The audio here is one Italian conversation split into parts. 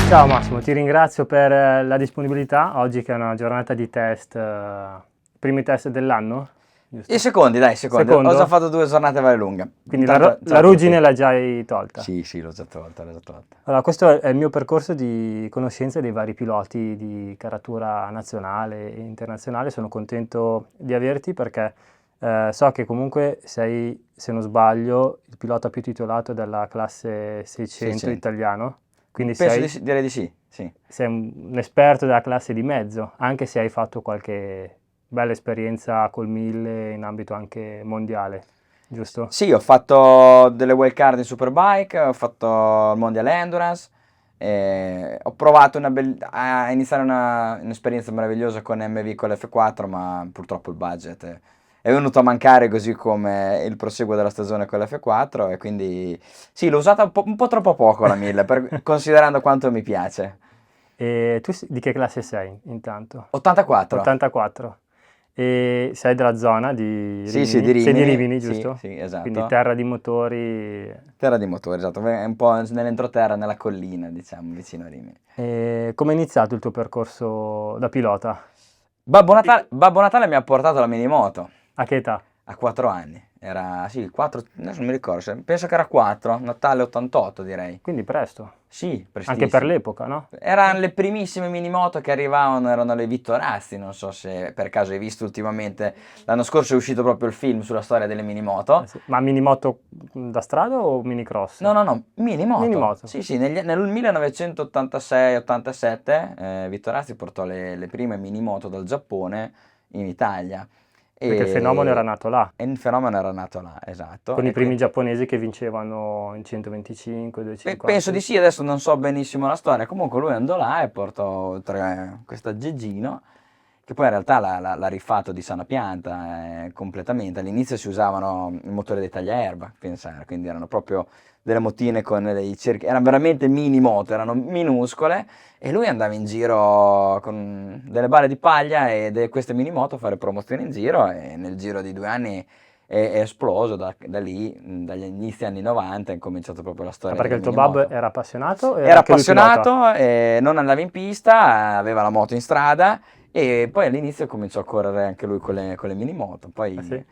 Ciao Massimo, ti ringrazio per la disponibilità, oggi che è una giornata di test, primi test dell'anno, giusto? I secondi, dai, secondi. Ho già fatto 2 giornate valle lunghe. Quindi la ruggine l'hai già tolta? Sì, l'ho già tolta, Allora, questo è il mio percorso di conoscenza dei vari piloti di caratura nazionale e internazionale. Sono contento di averti perché so che comunque sei, se non sbaglio, il pilota più titolato della classe 600 italiano. Quindi Direi di sì, sì. Sei un esperto della classe di mezzo, anche se hai fatto qualche bella esperienza col 1000 in ambito anche mondiale, giusto? Sì, ho fatto delle wild card in Superbike, ho fatto il Mondial Endurance, ho provato a iniziare un'esperienza meravigliosa con MV con l'F4, ma purtroppo il budget è venuto a mancare, così come il proseguo della stagione con l'F4, e quindi sì, l'ho usata un po' troppo poco la 1000, considerando quanto mi piace. E tu di che classe sei intanto? 84. 84. E sei della zona di Sì, Rimini? di Sei di Rimini, Rimini, sì, giusto? esatto. Quindi terra di motori. Terra di motori, esatto, è un po' nell'entroterra, nella collina, diciamo, vicino a Rimini. E come è iniziato il tuo percorso da pilota? Babbo Natale mi ha portato la minimoto A che età? a 4 anni. Era, sì, 4, adesso non mi ricordo, penso che era 4, Natale 88 direi. Quindi presto. Sì, Anche per prestissimo. l'epoca, no? Erano le primissime minimoto che arrivavano, erano le Vittorazzi, non so se per caso hai visto ultimamente, l'anno scorso è uscito proprio il film sulla storia delle minimoto. Sì. Ma minimoto da strada o minicross? No, minimoto. Minimoto. Sì, nel 1986-87 Vittorazzi portò le prime minimoto dal Giappone in Italia. Perché il fenomeno era E, nato là, e il fenomeno era nato là, esatto. con i E primi giapponesi che vincevano in 125, 250. penso di sì, adesso non so benissimo la storia. Comunque lui andò là e portò questa Geggino, che poi in realtà l'ha rifatto di sana pianta completamente. All'inizio si usavano il motore dei tagliaerba, pensare, quindi erano proprio delle motine con dei cerchi, erano veramente mini moto, erano minuscole, e lui andava in giro con delle balle di paglia e queste mini moto a fare promozioni in giro, e nel giro di 2 anni è esploso. Da lì, dagli inizi anni 90 è cominciato proprio la Ma storia perché delle il tuo babbo minimoto. era appassionato o Era anche lui pilota? appassionato, non andava in pista, aveva la moto in strada, e poi all'inizio cominciò a correre anche lui con le minimoto. Ah, Poi sì?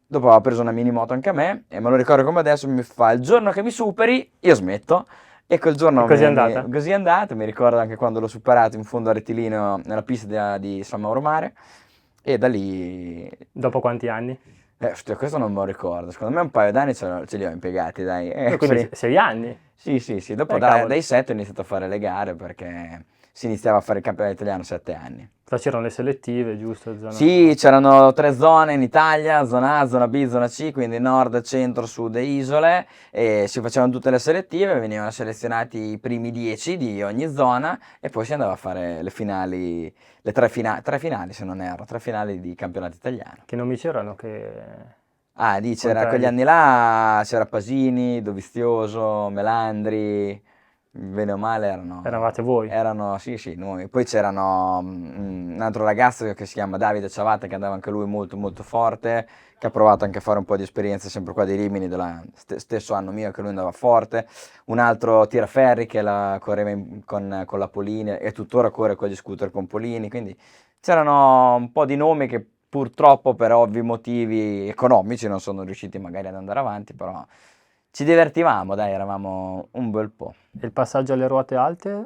dopo aveva preso una minimoto anche a me, e me lo ricordo come adesso, mi fa: il giorno che mi superi io smetto. E quel E giorno così è andata? così è andato. Mi ricordo anche quando l'ho superato in fondo a rettilineo nella pista di San Mauro Mare, e da lì... Dopo quanti anni? Ostia, questo non me lo ricordo. Secondo me un paio d'anni ce li ho impiegati, dai. Quindi 6 anni? Sì. Dopo Cavolo. dai 7 ho iniziato a fare le gare, perché si iniziava a fare il campionato italiano a 7 anni. Però c'erano le selettive, giusto? Sì, c'erano 3 zone in Italia: zona A, zona B, zona C, quindi nord, centro, sud e isole, e si facevano tutte le selettive, venivano selezionati i primi 10 di ogni zona, e poi si andava a fare le finali, le tre finali se non erro, 3 finali di campionato italiano. Che nomi c'erano che Ah, c'era quegli coltelli? anni là, c'era Pasini, Dovizioso, Melandri, bene o male Eravate voi? sì, noi. Poi c'erano un altro ragazzo che si chiama Davide Ciavatta, che andava anche lui molto molto forte, che ha provato anche a fare un po' di esperienza sempre qua di Rimini, stesso anno mio, che lui andava forte. Un altro Tiraferri che correva con la Polini, e tuttora corre con gli scooter con Polini, quindi c'erano un po' di nomi che purtroppo per ovvi motivi economici non sono riusciti magari ad andare avanti, però ci divertivamo, dai, eravamo un bel po'. E il passaggio alle ruote alte?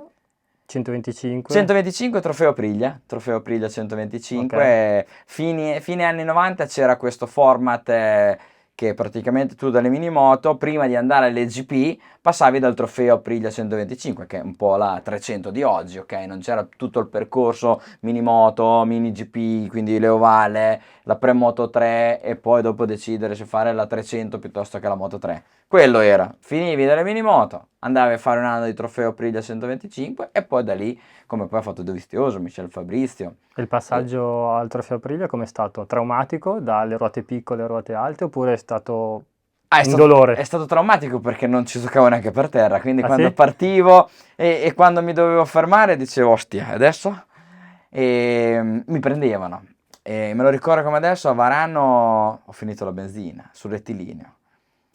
125? 125 trofeo Priglia Ok. 125, fine anni 90 c'era questo format, che praticamente tu dalle minimoto, prima di andare alle GP, passavi dal trofeo Aprilia 125, che è un po' la 300 di oggi, ok? Non c'era tutto il percorso minimoto, mini GP, quindi le ovale, la premoto 3, e poi dopo decidere se fare la 300 piuttosto che la moto 3. Quello era, finivi dalle minimoto, andavi a fare un anno di trofeo Aprilia 125, e poi da lì, come poi ha fatto Dovizioso, Michel Fabrizio. E il passaggio al Trofeo Aprilia com'è stato? Traumatico dalle ruote piccole alle ruote alte oppure è stato È indolore? stato traumatico, perché non ci giocavo neanche per terra, quindi Ah quando sì? partivo e quando mi dovevo fermare dicevo: ostia, adesso? E mi prendevano. E me lo ricordo come adesso, a Varano ho finito la benzina sul rettilineo.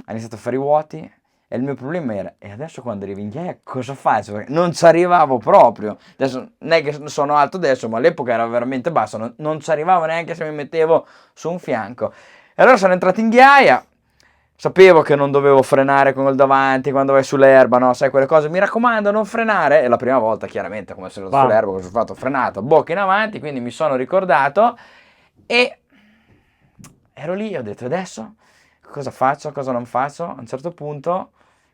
Ha iniziato a fare i vuoti, E il mio problema era, e adesso quando arrivo in ghiaia cosa faccio? Perché non ci arrivavo proprio. Adesso non è che sono alto adesso, ma all'epoca era veramente basso, non ci arrivavo neanche se mi mettevo su un fianco. E allora sono entrato in ghiaia, sapevo che non dovevo frenare con il davanti quando vai sull'erba, no? Sai quelle cose, mi raccomando non frenare. E la prima volta chiaramente come sono andato sull'erba, cosa ho fatto? Ho frenato, bocca in avanti, quindi mi sono ricordato e ero lì, ho detto adesso cosa faccio, cosa non faccio? A un certo punto,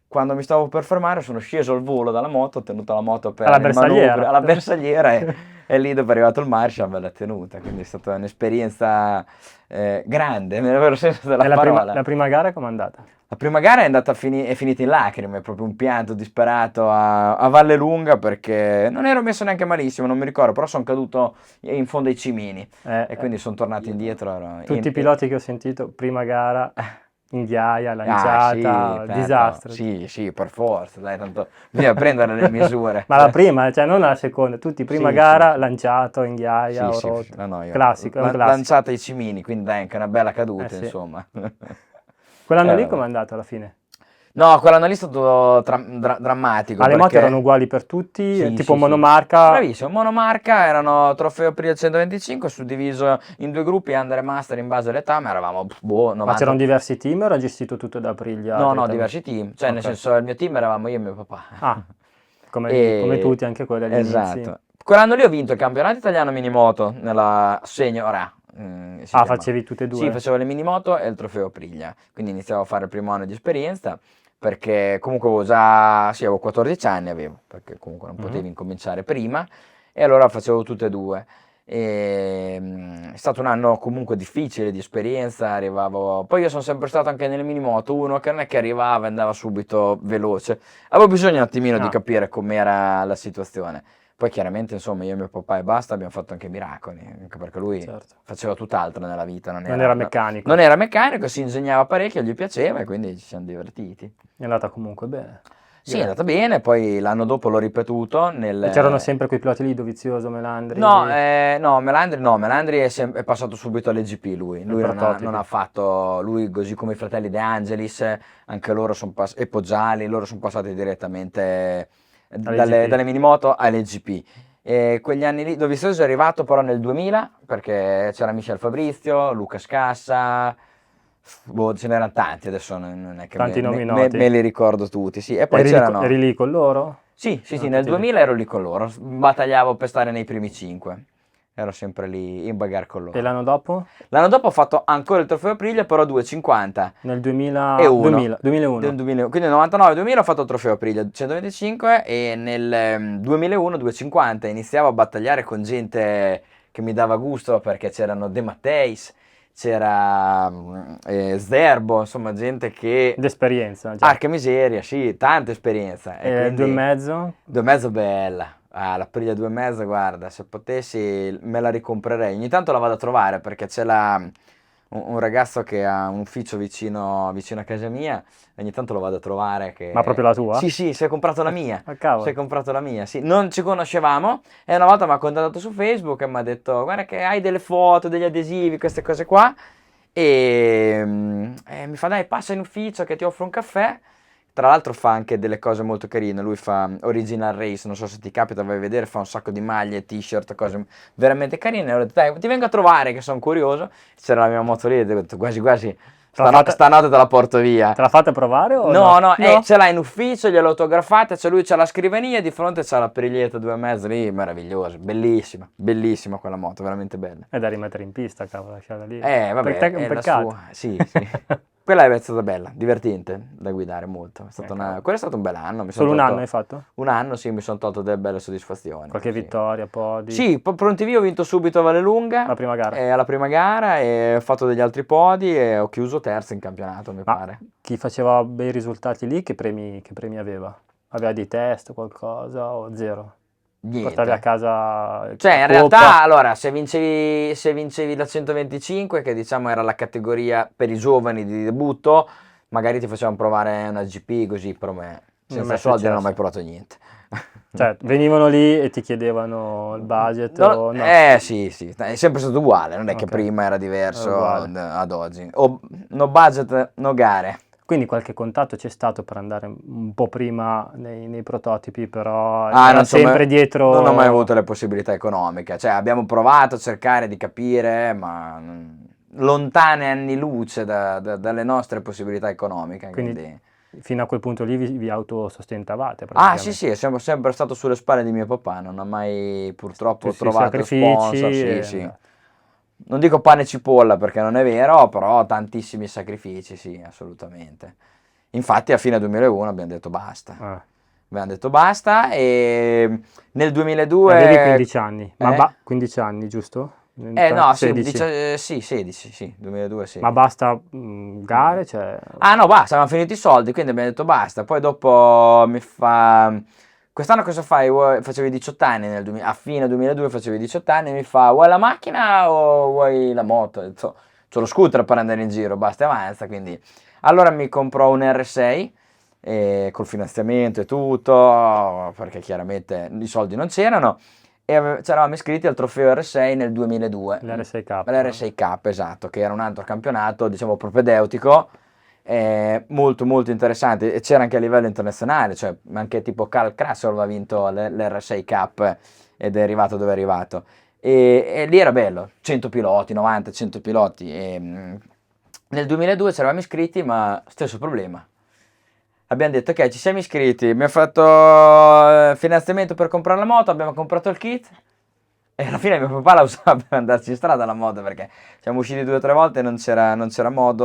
quando mi stavo per fermare, sono sceso al volo dalla moto, ho tenuto la moto per Alla il manubrio, bersagliera. alla bersagliera e lì dopo è arrivato il Marshall me l'ha tenuta, quindi è stata un'esperienza grande, nel vero senso della E parola. la prima gara com'è andata? La prima gara è andata è finita in lacrime, proprio un pianto disperato a Valle Lunga perché non ero messo neanche malissimo, non mi ricordo, però sono caduto in fondo ai cimini e quindi sono tornato indietro. Tutti i piloti che ho sentito, prima gara, in ghiaia, Ah, lanciata, sì, certo. disastro. Sì, per forza, dai, tanto bisogna prendere le misure. Ma la prima, cioè non la seconda, tutti prima Sì, gara, sì. lanciato in ghiaia, Sì, ho sì, rotto. no, io Classico, è un classico. lanciata ai cimini, quindi dai, anche una bella caduta, Sì. insomma. Quell'anno lì Vabbè. com'è andato alla fine? No, quell'anno lì è stato drammatico Ma le moto perché... erano uguali per tutti, Sì, tipo sì. monomarca. Bravissimo, monomarca, erano trofeo Aprilia 125, suddiviso in due gruppi, under e master in base all'età, ma eravamo, Ma 90... c'erano diversi team o era gestito tutto da Aprilia? No, direttamente? diversi team, cioè nel Ok. senso il mio team eravamo io e mio papà. Ah, come E- tutti, anche quelli agli inizi. Esatto. Quell'anno lì ho vinto il campionato italiano minimoto nella Senior A, si Ah, chiama. facevi tutte e due? Sì, facevo le minimoto e il trofeo Aprilia, quindi iniziavo a fare il primo anno di esperienza perché comunque avevo già, sì, avevo 14 anni, perché comunque non potevi incominciare prima e allora facevo tutte e due. È stato un anno comunque difficile di esperienza, arrivavo... Poi io sono sempre stato anche nelle minimoto, uno che non è che arrivava e andava subito veloce. Avevo bisogno un attimino di Ah. capire com'era la situazione. Poi chiaramente, insomma, io e mio papà e basta abbiamo fatto anche miracoli, anche perché lui Certo. faceva tutt'altro nella vita, Non era meccanico. non era meccanico, si ingegnava parecchio, gli piaceva e quindi ci siamo divertiti. È andata comunque bene. Sì, è andata bene, poi l'anno dopo l'ho ripetuto nel... E c'erano sempre quei piloti lì, Dovizioso, Melandri. No, Melandri è passato subito all'EGP lui prototipi. non ha fatto, lui così come i fratelli De Angelis, anche loro e Poggiali, loro sono passati direttamente dalle minimoto all'EGP. E quegli anni lì, Dovizioso è arrivato però nel 2000, perché c'era Michel Fabrizio, Luca Scassa, ce n'erano tanti, adesso non è che Tanti nomi noti. me li ricordo tutti, sì. E poi Eri lì con loro? Sì, Ah, nel tutti lì. 2000 ero lì con loro, battagliavo per stare nei primi 5, ero sempre lì in bagarre con loro. E l'anno dopo? L'anno dopo ho fatto ancora il trofeo Aprilia, però 250 Nel 2000... e 1. 2001. Del 2000, quindi nel 99-2000 ho fatto il trofeo Aprilia 125 e nel 2001 250 iniziavo a battagliare con gente che mi dava gusto perché c'erano De Matteis, c'era Zerbo, insomma gente che... D'esperienza, già. Arca miseria, sì, tanta esperienza. E quindi... 2,5? 2,5 bella. Ah, la Aprilia 2,5, guarda, se potessi me la ricomprerei. Ogni tanto la vado a trovare perché c'è un ragazzo che ha un ufficio vicino a casa mia. Ogni tanto lo vado a trovare. Ma proprio la tua? Sì, si è comprato la mia. Ah, cavolo. Si è comprato la mia, sì. Non ci conoscevamo e una volta mi ha contattato su Facebook e mi ha detto guarda che hai delle foto, degli adesivi, queste cose qua. E mi fa dai passa in ufficio che ti offro un caffè. Tra l'altro fa anche delle cose molto carine, lui fa Original Race, non so se ti capita, vai a vedere, fa un sacco di maglie, t-shirt, cose veramente carine. E ho detto dai ti vengo a trovare che sono curioso. C'era la mia moto lì e ho detto quasi stanotte te la porto via. Te la fate provare o No, ce l'ha in ufficio, gliel'ho autografata, lui c'ha la scrivania, di fronte c'ha la Priglietta 2,5 lì, meravigliosa, bellissima quella moto, veramente bella. È da rimettere in pista, cavolo, lasciarla lì. Vabbè, Per te è un è la peccato. sua, sì. Quella è stata bella, divertente da guidare molto. Quello è stato un bel anno. Solo un anno hai fatto? Un anno, sì, mi sono tolto delle belle soddisfazioni. Qualche sì. vittoria, podi? Sì, Prontivia ho vinto subito a Vallelunga. La prima gara? Alla prima gara e ho fatto degli altri podi e ho chiuso terzo in campionato, mi pare. Chi faceva bei risultati lì, che premi aveva? Aveva dei test, qualcosa o zero? Niente. Portavi a casa Cioè, in coppa? realtà, allora, se vincevi la 125, che diciamo era la categoria per i giovani di debutto, magari ti facevano provare una GP così, però me senza soldi non ho mai provato niente. Cioè, venivano lì e ti chiedevano il budget o no? Sì, è sempre stato uguale, non è che Ok. prima era diverso Uguale. ad oggi. No budget, no gare. Quindi qualche contatto c'è stato per andare un po' prima nei prototipi, però Ah, era non sempre dietro... non ho mai avuto le possibilità economiche, cioè abbiamo provato a cercare di capire, ma lontane anni luce dalle nostre possibilità economiche, Quindi quindi... fino a quel punto lì vi autosostentavate Ah, sì, praticamente. sì, è sempre stato sulle spalle di mio papà, non ha mai purtroppo Tutti i trovato sacrifici sponsor, sì, e sì. andate. Non dico pane e cipolla perché non è vero, però tantissimi sacrifici, sì, assolutamente. Infatti a fine 2001 abbiamo detto basta. Ah. Abbiamo detto basta e nel Avevi 2002... 15 anni, Eh? 15 anni, giusto? No, sì, 16. sì, 16, sì, 2002, Ma 16. basta gare? Cioè... Ah no, basta, avevamo finito i soldi, quindi abbiamo detto basta. Poi dopo mi fa... Quest'anno cosa fai? Facevi 18 anni, a fine 2002 facevi 18 anni, mi fa vuoi la macchina o vuoi la moto? Ho detto, c'ho lo scooter per andare in giro, basta e avanza, quindi... Allora mi compro un R6 col finanziamento e tutto, perché chiaramente i soldi non c'erano, e ci eravamo iscritti al trofeo R6 nel 2002. L'R6K. L'R6K, esatto, che era un altro campionato, diciamo, propedeutico, molto molto interessante, e c'era anche a livello internazionale, cioè anche tipo Karl Krasov ha vinto l'R6K ed è arrivato dove è arrivato. E lì era bello, 100 piloti, 90, 100 piloti. Nel 2002 ci eravamo iscritti, ma stesso problema. Abbiamo detto ok, ci siamo iscritti, mi ha fatto finanziamento per comprare la moto, abbiamo comprato il kit e alla fine mio papà la usava per andarci in strada la moto perché siamo usciti 2 o 3 volte e non c'era modo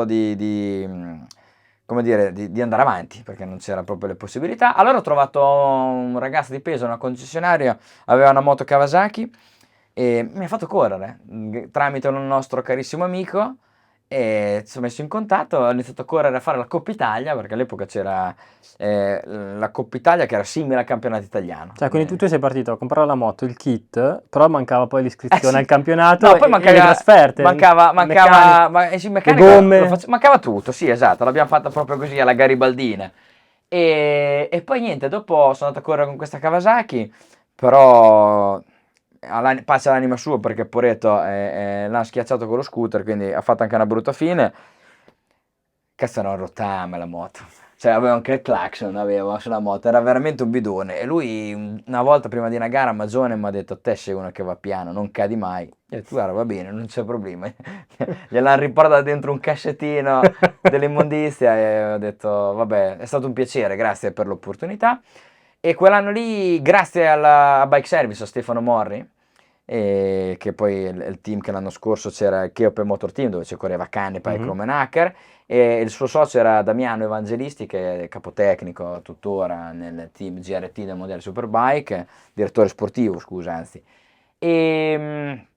come dire, di andare avanti perché non c'era proprio le possibilità. Allora ho trovato un ragazzo di peso, una concessionaria, aveva una moto Kawasaki e mi ha fatto correre tramite un nostro carissimo amico e ci siamo messi in contatto, ho iniziato a correre a fare la Coppa Italia perché all'epoca c'era la Coppa Italia che era simile al campionato italiano. Cioè, quindi tu sei partito a comprare la moto, il kit, però mancava poi l'iscrizione al Sì, campionato no, poi e le trasferte, meccaniche, sì, le meccanica, gomme. mancava tutto, sì, esatto, l'abbiamo fatta proprio così alla garibaldina. E poi niente, dopo sono andato a correre con questa Kawasaki, però pace all'anima sua perché Poretto l'ha schiacciato con lo scooter, quindi ha fatto anche una brutta fine. Cazzo, era un rottame la moto. Cioè, aveva anche il clacson, aveva sulla moto, era veramente un bidone. E lui, una volta prima di una gara a Magione, mi ha detto: te sei uno che va piano, non cadi mai. Io ho detto: guarda, va bene, non c'è problema. Gliel'hanno riportata dentro un cascettino dell'immondizia e ho detto: vabbè, è stato un piacere, grazie per l'opportunità. E quell'anno lì, grazie a Bike Service, a Stefano Morri, che poi è il team che l'anno scorso c'era il Cheope Motor Team dove ci correva Canepa e Mhm. Kromenacher e il suo socio era Damiano Evangelisti che è capotecnico tuttora nel team GRT del Mondiale Superbike, direttore sportivo scusa anzi e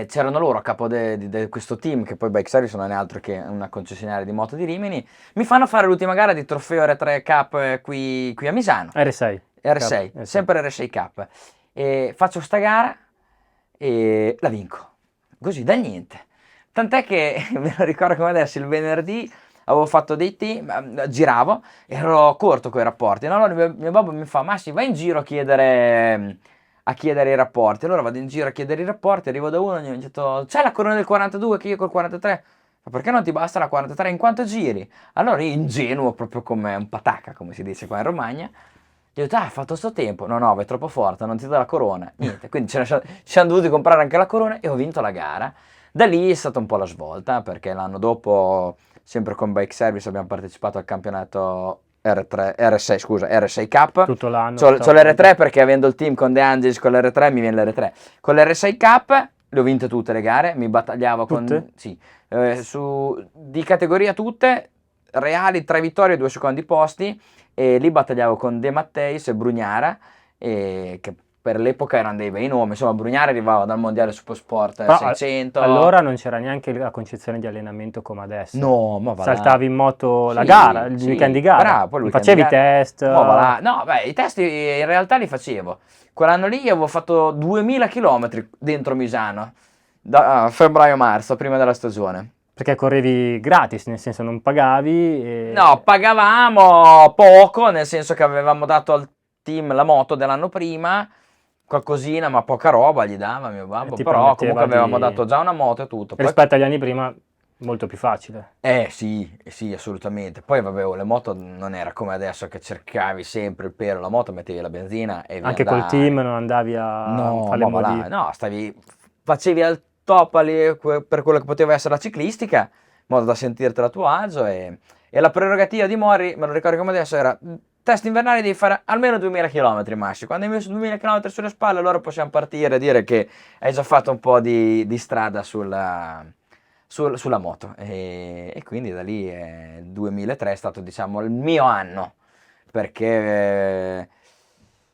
c'erano loro a capo di questo team che poi Bike Service non è altro che una concessionaria di moto di Rimini, mi fanno fare l'ultima gara di trofeo R3 Cup qui a Misano, R6. R6, R6. sempre R6 Cup e faccio sta gara e la vinco, così da niente. Tant'è che me lo ricordo come adesso, il venerdì avevo fatto dei team, giravo, ero corto con i rapporti. No, allora mio babbo mi fa, Massi, vai in giro a chiedere i rapporti. Allora vado in giro a chiedere i rapporti, arrivo da uno e gli ho detto, c'è la corona del 42 che io col 43? Ma perché non ti basta la 43? In quanto giri? Allora io ingenuo, proprio come un patacca, come si dice qua in Romagna, gli ho detto, hai fatto sto tempo? No, no, vai troppo forte, non ti do la corona. Niente, quindi ci siamo dovuti comprare anche la corona e ho vinto la gara. Da lì è stata un po' la svolta, perché l'anno dopo, sempre con Bike Service, abbiamo partecipato al campionato R6, scusa, R6 Cup. Tutto l'anno, C'ho top. l'R3 perché avendo il team con De Angelis con l'R3 mi viene l'R3. Con l'R6 Cup le ho vinte tutte le gare, mi battagliavo Tutte? sì, di categoria tutte, reali 3 vittorie e 2 secondi posti e lì battagliavo con De Matteis e Brugnara che per l'epoca erano dei bei nomi, insomma Brugnara arrivava dal mondiale Supersport Però 600. allora non c'era neanche la concezione di allenamento come adesso. No, ma va là. Saltavi in moto la gara, Sì, il weekend di sì, gara. bravo, poi il Non weekend di facevi i gara. test. Ma va là. No, beh, i test in realtà li facevo. Quell'anno lì avevo fatto 2000 km dentro Misano, da febbraio-marzo, prima della stagione. Perché correvi gratis, nel senso non pagavi. No, pagavamo poco, nel senso che avevamo dato al team la moto dell'anno prima, qualcosina, ma poca roba gli dava mio babbo, Ti però comunque permetteva avevamo di... dato già una moto e tutto. Poi Rispetto agli anni prima, molto più facile. Sì, assolutamente. Poi vabbè, le moto non era come adesso che cercavi sempre il pelo, la moto mettevi la benzina e via Anche col team andare. non andavi a No, fare le ma va là, modi. no, facevi al top per quello che poteva essere la ciclistica, in modo da sentirtela a tuo agio e la prerogativa di Mori, me lo ricordo come adesso, era test invernali devi fare almeno 2000 km Massi, quando hai messo 2000 km sulle spalle allora possiamo partire e dire che hai già fatto un po' di strada sulla moto e quindi da lì 2003 è stato diciamo il mio anno perché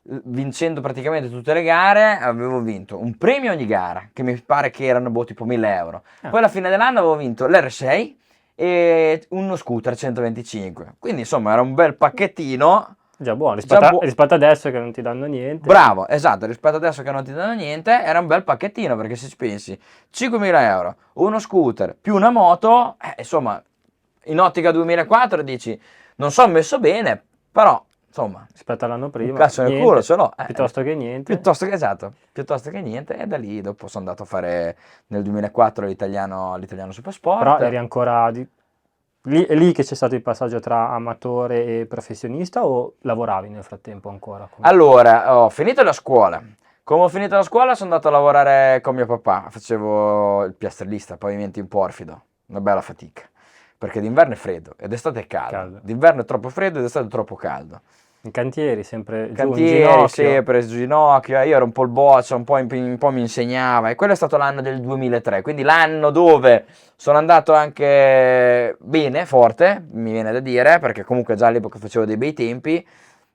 vincendo praticamente tutte le gare avevo vinto un premio ogni gara che mi pare che erano tipo 1000 euro, poi alla fine dell'anno avevo vinto l'R6 e uno scooter 125, quindi insomma era un bel pacchettino. Già buono, Già rispetto adesso che non ti danno niente. Bravo, esatto, rispetto adesso che non ti danno niente, era un bel pacchettino perché se ci pensi, 5.000 euro, uno scooter più una moto, insomma, in ottica 2004 dici, non sono messo bene, però, insomma, Rispetto all'anno prima, un cazzo nel niente, culo ce l'ho. piuttosto che niente. Piuttosto che niente, e da lì dopo sono andato a fare nel 2004 l'italiano Supersport. Però eri ancora è lì che c'è stato il passaggio tra amatore e professionista o lavoravi nel frattempo ancora? Allora, ho finito la scuola. Come ho finito la scuola sono andato a lavorare con mio papà, facevo il piastrellista, pavimenti in porfido, una bella fatica, perché d'inverno è freddo ed estate è caldo. D'inverno è troppo freddo ed estate è troppo caldo. In cantieri, sempre giù in Cantieri, ginocchio. sempre giù in ginocchio, io ero un po' il boccia, un po' mi insegnava e quello è stato l'anno del 2003, quindi l'anno dove sono andato anche bene, forte, mi viene da dire, perché comunque già all'epoca facevo dei bei tempi,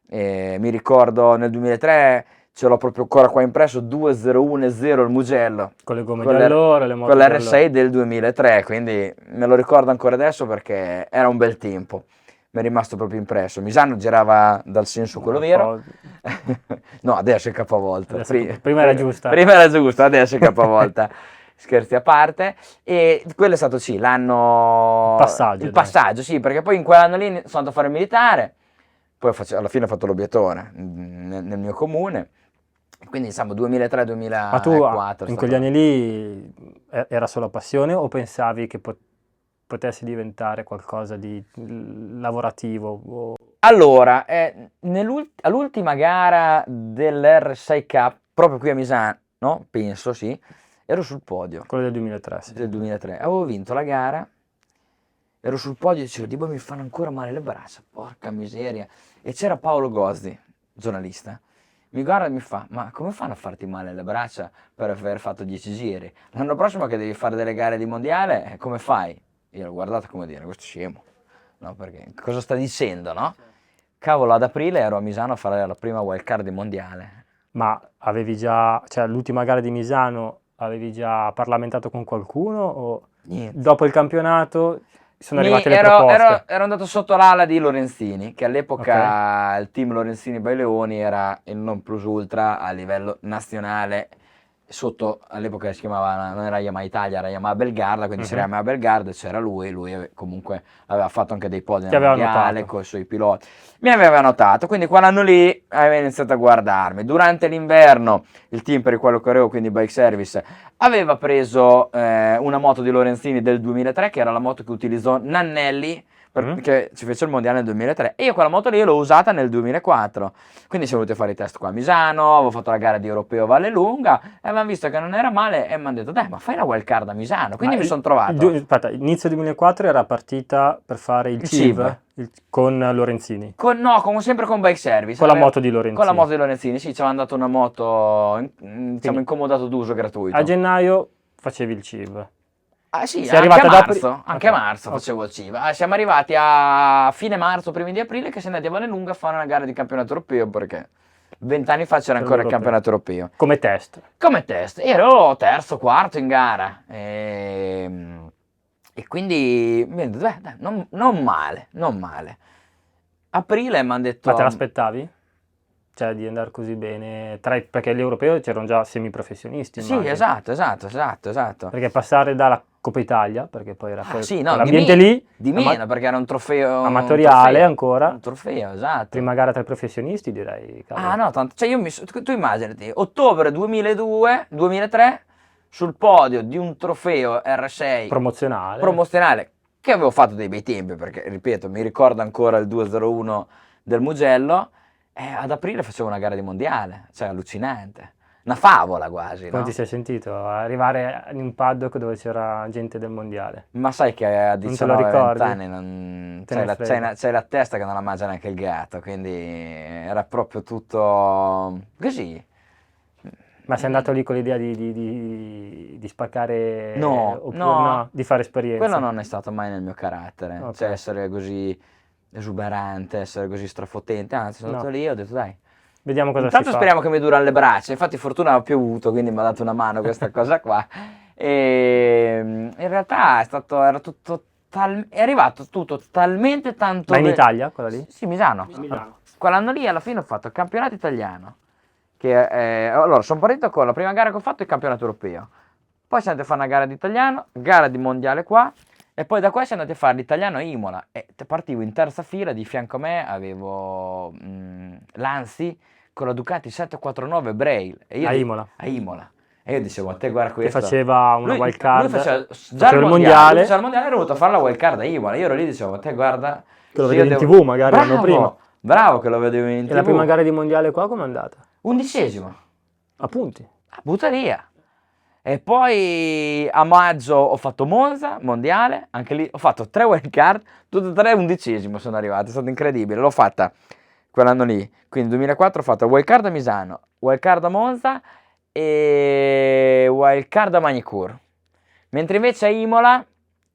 mi ricordo nel 2003 ce l'ho proprio ancora qua impresso, 2.01.0 il Mugello. Con le gomme di allora, le moto con di l'R6 del 2003, quindi me lo ricordo ancora adesso perché era un bel tempo. Mi è rimasto proprio impresso. Misano girava dal senso quello vero. No, adesso è capovolta. Prima era giusta. Prima era giusta, adesso è capovolta. Scherzi a parte. E quello è stato sì, l'anno... passaggio. Il passaggio, sì, perché poi in quell'anno lì sono andato a fare il militare, poi alla fine ho fatto l'obiettone nel mio comune. Quindi insomma 2003-2004. Ma tu in quegli anni lì era solo passione o pensavi che potesse diventare qualcosa di lavorativo? Allora, all'ultima gara dell'R6 Cup, proprio qui a Misano, penso sì, ero sul podio. Quello del 2003, sì. Del 2003. Avevo vinto la gara, ero sul podio e dicevo, Dibo mi fanno ancora male le braccia, porca miseria. E c'era Paolo Gozzi, giornalista, mi guarda e mi fa, ma come fanno a farti male le braccia per aver fatto 10 giri? L'anno prossimo che devi fare delle gare di mondiale, come fai? Io l'ho guardato come dire, questo è scemo, no? Perché cosa sta dicendo, no? Cavolo, ad aprile ero a Misano a fare la prima wildcard di mondiale. Ma avevi già, cioè l'ultima gara di Misano, avevi già parlamentato con qualcuno o Niente. dopo il campionato sono arrivate le proposte? Ero andato sotto l'ala di Lorenzini, che all'epoca il team Lorenzini Baileoni era il non plus ultra a livello nazionale. Sotto all'epoca si chiamava, non era Yamaha Italia, era Yamaha Belgarda, quindi c'era Yamaha Belgarda, c'era lui comunque aveva fatto anche dei podi nel mondiale con i suoi piloti, mi aveva notato, quindi quell'anno lì aveva iniziato a guardarmi. Durante l'inverno il team per il quale correvo, quindi Bike Service, aveva preso una moto di Lorenzini del 2003, che era la moto che utilizzò Nannelli, perché ci fece il mondiale nel 2003 e io quella moto lì l'ho usata nel 2004, quindi siamo venuti a fare i test qua a Misano, avevo fatto la gara di Europeo Vallelunga e avevamo visto che non era male e mi hanno detto dai, ma fai la wildcard a Misano, quindi mi sono trovato. Aspetta, inizio 2004 era partita per fare il CIV con Lorenzini? Sempre con Bike Service. Con la moto di Lorenzini? Con la moto di Lorenzini, sì, ci avevano dato una moto, diciamo, incomodato d'uso gratuito. A gennaio facevi il CIV? Ah sì, anche a marzo facevo il CIV. Siamo arrivati a fine marzo, primi di aprile, che siamo andati a Vallelunga a fare una gara di campionato europeo, perché 20 anni fa c'era ancora il campionato europeo. Come test? Come test. Ero terzo, quarto in gara. E quindi, non male. Aprile mi hanno detto... Ma te l'aspettavi? Cioè di andare così bene, perché all'Europeo c'erano già semiprofessionisti. Sì, esatto. Perché passare dalla Coppa Italia, perché poi era l'ambiente lì, di meno, perché era un trofeo amatoriale ancora. Un trofeo, esatto. Prima gara tra i professionisti, direi. Cavolo. No, tanto, cioè tu immaginati, ottobre 2003, sul podio di un trofeo R6 promozionale, che avevo fatto dei bei tempi, perché ripeto, mi ricordo ancora il 2:01 del Mugello, e ad aprile facevo una gara di mondiale, cioè allucinante, una favola quasi, come no? ti sei sentito arrivare in un paddock dove c'era gente del mondiale? Ma sai che a Non te lo 19-20 ricordi? anni Te ne frega. c'hai la testa che non la mangia neanche il gatto, quindi era proprio tutto così. Ma sei andato lì con l'idea di spaccare No, oppure no, no, di fare quello esperienza? non è stato mai nel mio carattere, Ok. cioè essere così esuberante, essere così strafotente, anzi sono No. stato lì e ho detto dai, Vediamo cosa intanto si fa. speriamo che mi durano le braccia, infatti fortuna ho piovuto, quindi mi ha dato una mano questa cosa qua, e in realtà era tutto, è arrivato tutto talmente tanto Ma in bene. Italia, quella lì? Sì, Misano. Milano. Quell'anno lì alla fine ho fatto il campionato italiano, che allora sono partito con la prima gara che ho fatto il campionato europeo, poi siamo andati a fare una gara di italiano, gara di mondiale qua, e poi da qua siamo andati a fare l'italiano a Imola, e partivo in terza fila, di fianco a me avevo l'Ansi con la Ducati 749 Braille, e io A Imola. a Imola, e io dicevo a te guarda Che questo, faceva una wild card, lui faceva già faceva il il mondiale, mondiale. lui faceva il mondiale, era venuto a fare la wild card a Imola, io ero lì e dicevo a te guarda, Che lo se vedevi io in devo- TV magari l'anno prima. Bravo che lo vedevo in E la TV. prima gara di mondiale qua com'è andata? 11°. A punti. Butta via. E poi a maggio ho fatto Monza, mondiale, anche lì ho fatto 3 wild card, tutte e 3 11° sono arrivate, è stato incredibile, l'ho fatta quell'anno lì, quindi 2004 ho fatto wild card a Misano, wild card a Monza e wild card a Magny-Cours, mentre invece a Imola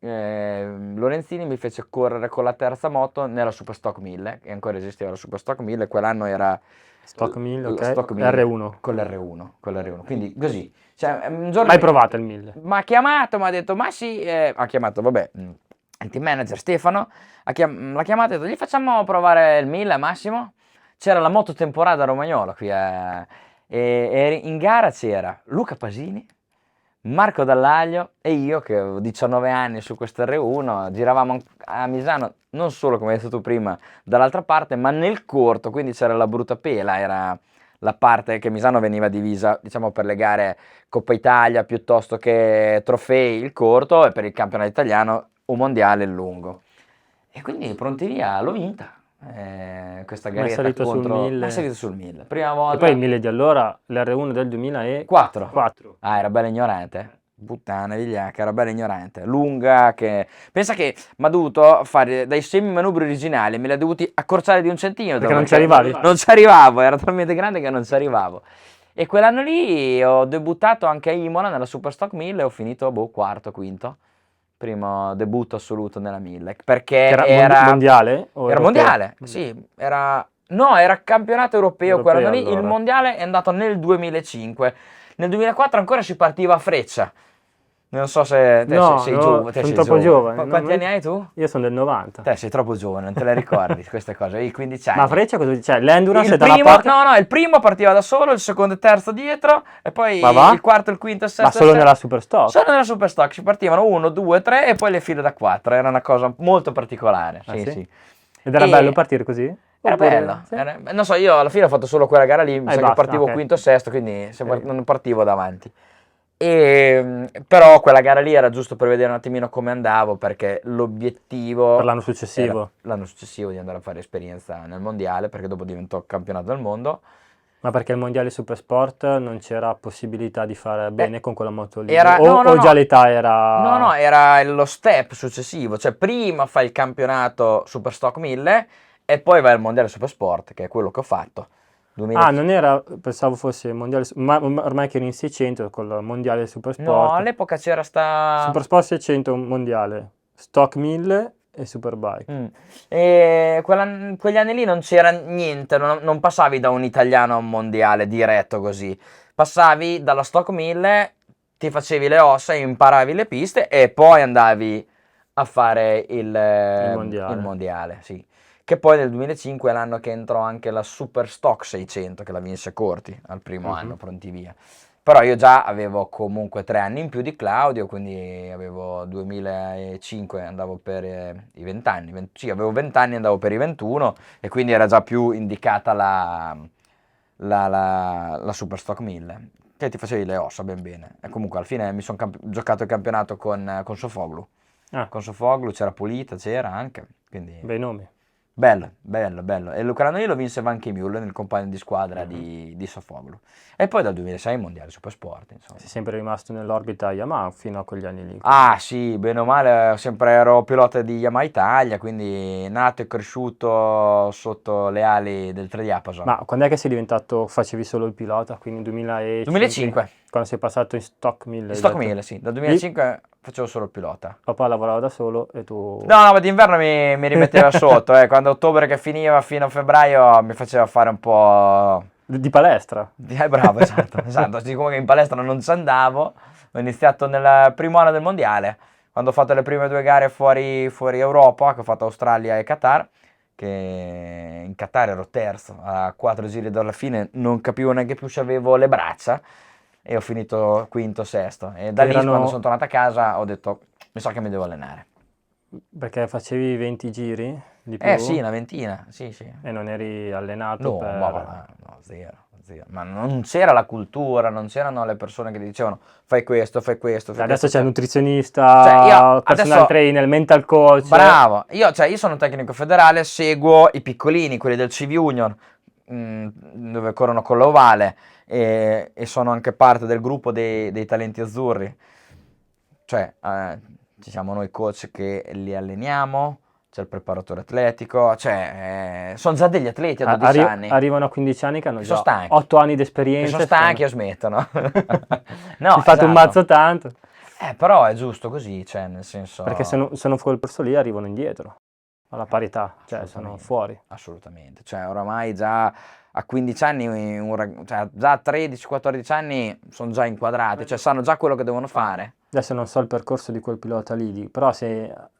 Lorenzini mi fece correre con la terza moto nella Superstock 1000, che ancora esisteva la Superstock 1000, quell'anno era Stock 1000, ok. Stock 1000 R1. con l'R1, quindi così, cioè, un giorno Mai provato il 1000? mi ha chiamato, mi ha detto ma sì, ha chiamato vabbè il team manager Stefano, l'ha chiamato e ha detto gli facciamo provare il 1000 Massimo, c'era la moto temporada Romagnolo qui e in gara c'era Luca Pasini, Marco Dall'Aglio e io che avevo 19 anni su questo R1, giravamo a Misano non solo come hai detto tu prima dall'altra parte ma nel corto, quindi c'era la brutta pela, era la parte che Misano veniva divisa diciamo per le gare Coppa Italia piuttosto che trofei il corto e per il campionato italiano un mondiale il lungo, e quindi pronti via l'ho vinta questa Ma è garetta salito sul contro 1000. ma è salito sul 1000 prima E volta. poi il 1000 di allora, l'R1 del 2004. 4. Ah, era bella ignorante. Puttana vigliacca, era bella ignorante. Lunga che... Pensa che mi ha dovuto fare dai semi manubri originali, me li ha dovuti accorciare di 1 centimetro. Perché non ci arrivavi? Non ci arrivavo, era talmente grande che non ci arrivavo. E quell'anno lì ho debuttato anche a Imola nella Superstock 1000 e ho finito, quarto, quinto. Primo debutto assoluto nella 1000. Perché Era mondiale? O era europeo? mondiale, sì, no, era campionato europeo Europeo, quell'anno lì, il allora. mondiale è andato nel 2005, nel 2004 ancora si partiva a freccia, non so se te No, sei no, giovane, sono troppo giovane. Quanti anni hai tu? Io sono del 90. Te sei troppo giovane, non te le ricordi queste cose, avevi 15 anni. Ma a freccia cosa dice? Cioè, l'endurance Il è da una primo, parte... no, il primo partiva da solo, il secondo e il terzo dietro, e poi Ma va? il quarto, il quinto e il sesto. Ma solo nella Superstock? Solo nella Superstock, si partivano 1, 2, 3 e poi le file da 4, era una cosa molto particolare. Ah, Sì, sì? sì. Ed era E- bello partire così? Era Oppure- bello, sì? non so, io alla fine ho fatto solo quella gara lì, mi sa che basta, partivo ok. quinto o sesto, quindi Ok. non partivo davanti. Però quella gara lì era giusto per vedere un attimino come andavo, perché l'obiettivo Per l'anno era successivo? l'anno successivo di andare a fare esperienza nel mondiale, perché dopo diventò campionato del mondo. Ma perché il mondiale Supersport non c'era possibilità di fare bene con quella moto lì? era- O, no, no, o no. già l'età era... No, era lo step successivo, cioè prima fai il campionato Superstock 1000 e poi vai al mondiale Supersport, che è quello che ho fatto. 2000. Ah, non era... Pensavo fosse il mondiale... Ma ormai che eri in 600 con il mondiale Supersport. No, all'epoca c'era sta... Supersport 600 mondiale, Stock 1000 e Superbike. E quegli anni lì non c'era niente, non passavi da un italiano a un mondiale diretto così. Passavi dalla Stock 1000, ti facevi le ossa, imparavi le piste e poi andavi a fare il mondiale, sì. Che poi nel 2005 è l'anno che entrò anche la Superstock 600, che la vinse Corti al primo anno, pronti via. Però io già avevo comunque 3 anni in più di Claudio, quindi avevo 2005, andavo per i 20 anni, sì, avevo 20 anni, andavo per i 21 e quindi era già più indicata la Superstock 1000. che ti facevi le ossa ben bene. E comunque alla fine mi sono giocato il campionato con Sofoglu. Ah, Con Sofoglu c'era Pulita, c'era anche, quindi bei nomi. bello, bello, bello. E l'Ucraino lì lo vinse Van Kimul nel compagno di squadra di Sofoglu. E poi dal 2006 mondiale Supersport, insomma. Sei sempre rimasto nell'orbita Yamaha fino a quegli anni lì. Ah sì, bene o male, sempre ero pilota di Yamaha Italia, quindi nato e cresciuto sotto le ali del 3 Diapason. Ma quando è che sei diventato, facevi solo il pilota? Quindi 2005? 2005. Quando sei passato in Stock 1000? Stock 1000, sì. Dal 2005 facevo solo il pilota. Papà lavorava da solo e tu... No, ma d'inverno mi rimetteva sotto, quando ottobre che finiva fino a febbraio mi faceva fare un po'... Di palestra? Bravo, esatto, esatto. Siccome che in palestra non ci andavo, ho iniziato nel primo anno del mondiale, quando ho fatto le prime 2 gare fuori Europa, che ho fatto Australia e Qatar, che in Qatar ero terzo, a 4 giri dalla fine non capivo neanche più se avevo le braccia, e ho finito quinto, sesto. E da lì, quando sono tornato a casa, ho detto, mi sa che mi devo allenare. Perché facevi 20 giri di più? Sì, una ventina, sì. E non eri allenato No, per... no, zero. Ma non c'era la cultura, non c'erano le persone che ti dicevano fai questo, fai questo. Fai Adesso questo. c'è il nutrizionista, personal trainer, mental coach. Bravo, io sono un tecnico federale, seguo i piccolini, quelli del CV Union, dove corrono con l'ovale, e sono anche parte del gruppo dei talenti azzurri. Cioè, ci siamo noi coach che li alleniamo, c'è il preparatore atletico, cioè sono già degli atleti a 12 anni. Arrivano a 15 anni che hanno già stanchi. 8 anni di esperienza. Sono stanchi e smettono. No, Ti fate un mazzo tanto. Però è giusto così, cioè nel senso... Perché se non quel perso lì arrivano indietro, alla parità, cioè sono fuori. Assolutamente, cioè oramai già a 15 anni, cioè già a 13-14 anni sono già inquadrati, cioè sanno già quello che devono fare. Adesso non so il percorso di quel pilota lì, però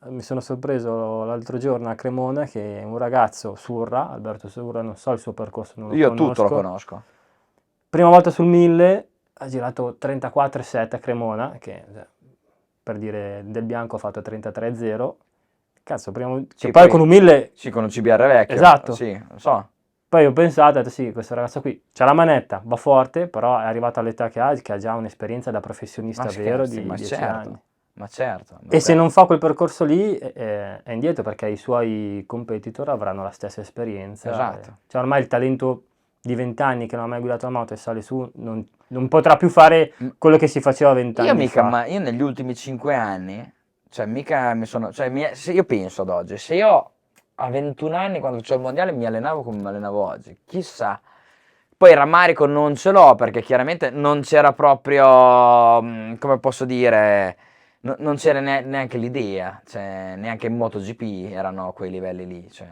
mi sono sorpreso l'altro giorno a Cremona che un ragazzo Surra, Alberto Surra, non so il suo percorso, non lo Io conosco. tutto lo conosco. Prima volta sul 1000 ha girato 34,7 a Cremona, che per dire del bianco ha fatto 33,0. Cazzo, Sì, poi con un 1000... Sì, con un CBR vecchio. Esatto. Sì, lo so. Poi ho pensato, ho detto sì, questo ragazzo qui c'ha la manetta, va forte, però è arrivato all'età che ha già un'esperienza da professionista vero di 10 anni. Ma certo. E se non fa quel percorso lì è indietro, perché i suoi competitor avranno la stessa esperienza. Esatto. Cioè ormai il talento di 20 anni che non ha mai guidato la moto e sale su, non potrà più fare quello che si faceva 20 anni fa. Io negli ultimi 5 anni, cioè mica mi sono... Cioè, se io penso ad oggi, se io a 21 anni, quando c'è il mondiale, mi allenavo come mi alllenavo oggi, chissà. Poi il rammarico non ce l'ho, perché chiaramente non c'era proprio, come posso dire, non c'era neanche l'idea, cioè neanche in MotoGP erano a quei livelli lì, cioè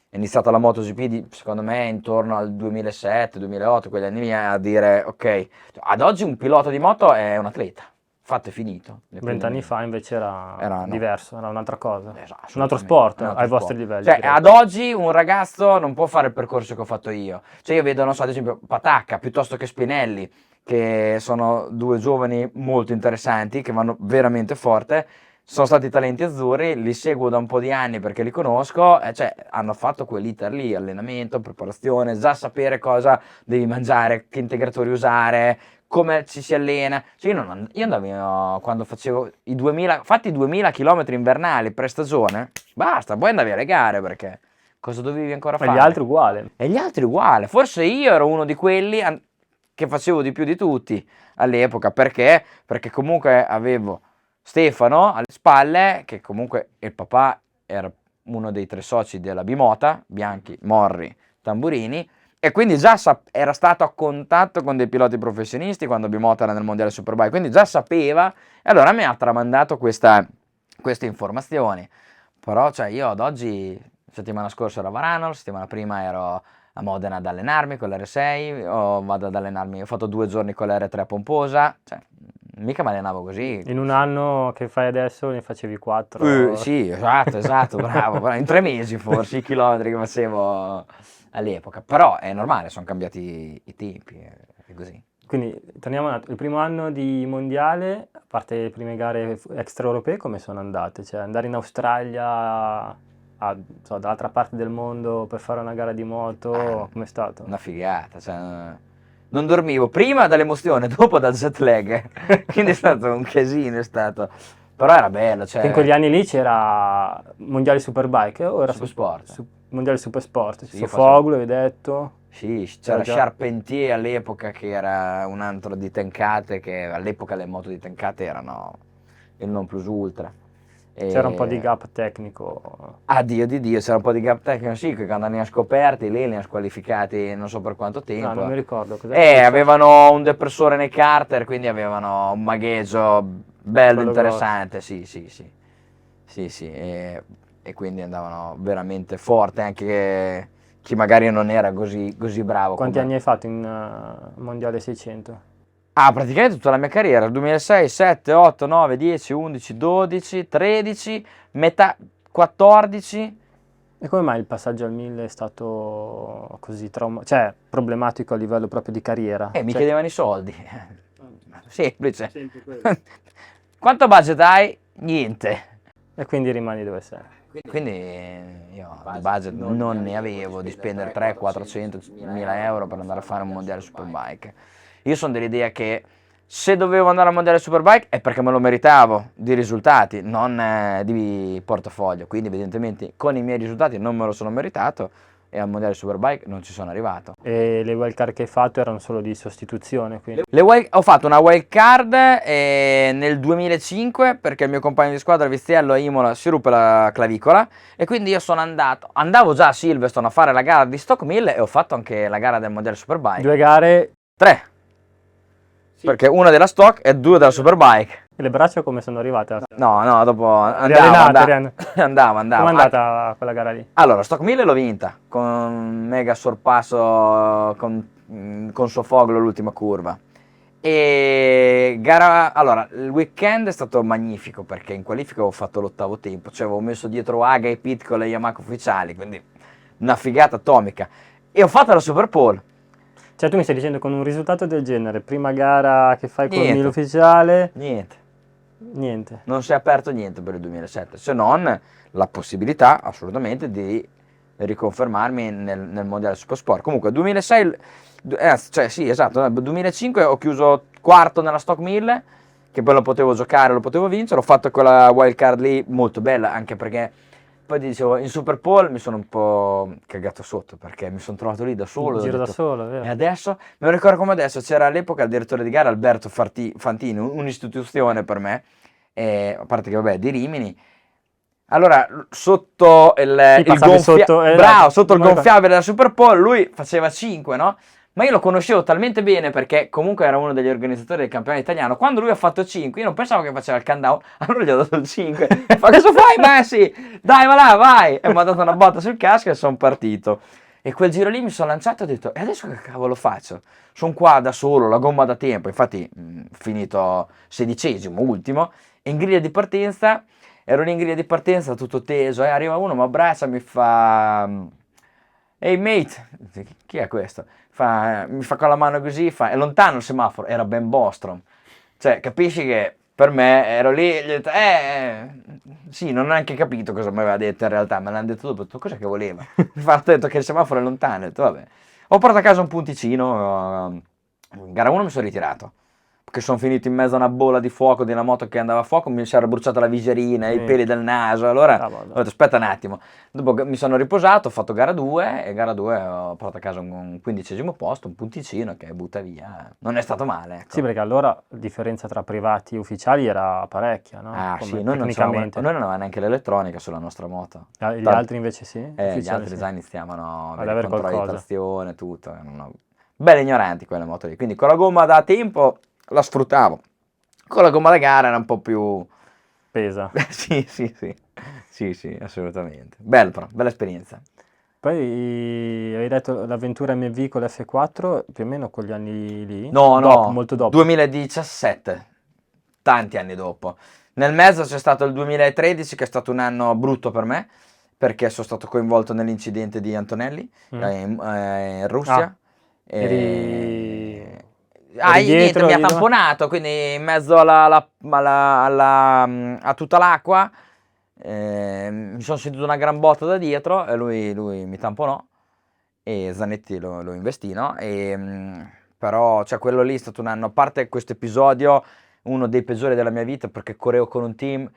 è iniziata la MotoGP secondo me intorno al 2007-2008, quegli anni lì, a dire ok, ad oggi un pilota di moto è un atleta. Fatto e finito. 20 anni fa invece era diverso, era un'altra cosa. Esatto, un altro sport ai vostri livelli. Cioè, ad oggi un ragazzo non può fare il percorso che ho fatto io. Cioè, io vedo, non so, ad esempio, Patacca piuttosto che Spinelli, che sono 2 giovani molto interessanti, che vanno veramente forte. Sono stati talenti azzurri, li seguo da un po' di anni perché li conosco, cioè hanno fatto quell'iter lì, allenamento, preparazione, già sapere cosa devi mangiare, che integratori usare, come ci si allena. Cioè io andavo quando facevo i 2000 km invernali pre-stagione, basta, poi andavi alle gare, perché cosa dovevi ancora fare? E gli altri uguali. E gli altri uguali. Forse io ero uno di quelli che facevo di più di tutti all'epoca, perché comunque avevo Stefano alle spalle, che comunque il papà era uno dei 3 soci della Bimota, Bianchi, Morri, Tamburini, e quindi già era stato a contatto con dei piloti professionisti quando Bimota era nel mondiale Superbike, quindi già sapeva, e allora mi ha tramandato queste informazioni. Però cioè, io ad oggi, settimana scorsa ero a Varano, la settimana prima ero a Modena ad allenarmi con l'R6, vado ad allenarmi, ho fatto 2 giorni con l'R3 a Pomposa, cioè mica mi allenavo così. In un anno che fai adesso ne facevi 4. Sì, esatto, bravo. In 3 mesi forse i chilometri che facevo all'epoca. Però è normale, sono cambiati i tempi, è così. Quindi torniamo il primo anno di mondiale, a parte le prime gare extraeuropee, come sono andate? Cioè andare in Australia, dall'altra parte del mondo per fare una gara di moto, com'è stato? Una figata, cioè, Non dormivo prima dall'emozione, dopo dal jet lag. Quindi è stato un casino, è stato. Però era bello, Che in cioè. quegli anni lì c'era Mondiale Superbike, o era Supersport. Mondiale Supersport, Sì, Sofoglu, hai detto. Sì, Era c'era già. Charpentier all'epoca che era un antro di Tenkate, che all'epoca le moto di Tenkate erano il non plus ultra. C'era un po' di E... gap tecnico. Dio di Dio, c'era un po' di gap tecnico, sì, che quando li hanno scoperti, lì li hanno squalificati non so per quanto No, tempo. non mi ricordo cos'è che Avevano un depressore nei carter, quindi avevano un magheggio bello Bello interessante, sì, sì, sì. Sì, sì, e quindi andavano veramente forte anche chi magari non era così bravo Quanti come. anni hai fatto in Mondiale 600? Ah, praticamente tutta la mia carriera, 2006, 7, 8, 9, 10, 11, 12, 13, metà 14. E come mai il passaggio al 1000 è stato così cioè problematico a livello proprio di carriera? Mi Cioè, chiedevano i soldi. Semplice. sempre quello. Quanto budget hai? Niente. E quindi rimani dove sei. Quindi io di budget non ne avevo di spendere 300-400 mila euro per andare a fare un mondiale Superbike. Io sono dell'idea che se dovevo andare al mondiale Superbike è perché me lo meritavo di risultati, non di portafoglio. Quindi evidentemente con i miei risultati non me lo sono meritato e al mondiale Superbike non ci sono arrivato. E le wildcard che hai fatto erano solo di sostituzione, quindi. Ho fatto una wild card nel 2005 perché il mio compagno di squadra Viziello a Imola si ruppe la clavicola e quindi io andavo già a Silverstone a fare la gara di Stock 1000 e ho fatto anche la gara del mondiale Superbike. 2 gare. 3, perché una della Stock e 2 della Superbike. E le braccia come sono arrivate? No, dopo Riallenate. andavo. Come è andata quella gara lì? Allora, Stock 1000 l'ho vinta con un mega sorpasso con Sofoglu l'ultima curva. E allora, il weekend è stato magnifico perché in qualifica avevo fatto l'8° tempo, cioè avevo messo dietro Aga e Pit con le Yamaha ufficiali, quindi una figata atomica. E ho fatto la Super Pole. Cioè tu mi stai dicendo con un risultato del genere, prima gara che fai con Niente. il ufficiale, Niente. Non si è aperto niente per il 2007, se non la possibilità assolutamente di riconfermarmi nel mondiale Supersport. Comunque 2006, cioè sì, esatto, nel 2005 ho chiuso quarto nella Stock 1000, che poi lo potevo giocare, lo potevo vincere, ho fatto quella wild card lì molto bella, anche perché poi ti dicevo, in Super Pole mi sono un po' cagato sotto, perché mi sono trovato lì da solo. un giro ho da detto, solo, è vero? E adesso, me lo ricordo come adesso, c'era all'epoca il direttore di gara Alberto Fantini, un'istituzione per me, a parte che vabbè, di Rimini. Allora, sotto il passavi sotto, bravo, sotto il gonfiabile della Super Pole, lui faceva 5, no? Ma io lo conoscevo talmente bene perché comunque era uno degli organizzatori del campionato italiano. Quando lui ha fatto 5, io non pensavo che faceva il countdown, allora gli ho dato il 5. Fa, cosa fai, Messi? Dai, va là, vai! E mi ha dato una botta sul casco e sono partito. E quel giro lì mi sono lanciato e ho detto, e adesso che cavolo faccio? Sono qua da solo, la gomma da tempo. Infatti, finito 16°, ultimo, e in griglia di partenza. Ero in griglia di partenza, tutto teso, arriva uno, mi abbraccia, mi fa "Hey mate", chi è questo? Mi fa con la mano così, è lontano il semaforo, era Ben Bostrom. Cioè, capisci che per me ero lì, gli ho detto, sì, non ho neanche capito cosa mi aveva detto in realtà, me l'hanno detto dopo, ho detto, cos'è che voleva? Mi ha detto che il semaforo è lontano, ho detto, vabbè. Ho portato a casa un punticino, gara 1 mi sono ritirato. Che sono finito in mezzo a una bolla di fuoco di una moto che andava a fuoco, mi si era bruciata la viserina, i peli del naso, allora ho detto aspetta un attimo, dopo mi sono riposato, ho fatto gara 2 e gara 2 ho portato a casa un 15° posto, un punticino che butta via, non è stato male, ecco. Sì, perché allora la differenza tra privati e ufficiali era parecchia, no? Ah Come sì, noi non avevamo neanche l'elettronica sulla nostra moto. Gli altri invece sì? Gli altri già iniziavano ad avere controlli di qualcosa. trazione, tutto, belle ignoranti quelle moto lì, quindi con la gomma da tempo la sfruttavo. Con la gomma da gara era un po' più pesa. sì, assolutamente. Bello però, bella esperienza. Poi hai detto l'avventura MV con l'F4 più o meno con gli anni lì? No, Molto dopo. 2017, tanti anni dopo. Nel mezzo c'è stato il 2013 che è stato un anno brutto per me perché sono stato coinvolto nell'incidente di Antonelli in Russia. Eri Niente, mi ha tamponato, quindi in mezzo a tutta l'acqua mi sono sentito una gran botta da dietro e lui mi tamponò e Zanetti lo investì, no? però cioè, quello lì è stato un anno, a parte questo episodio, uno dei peggiori della mia vita, perché correvo con un team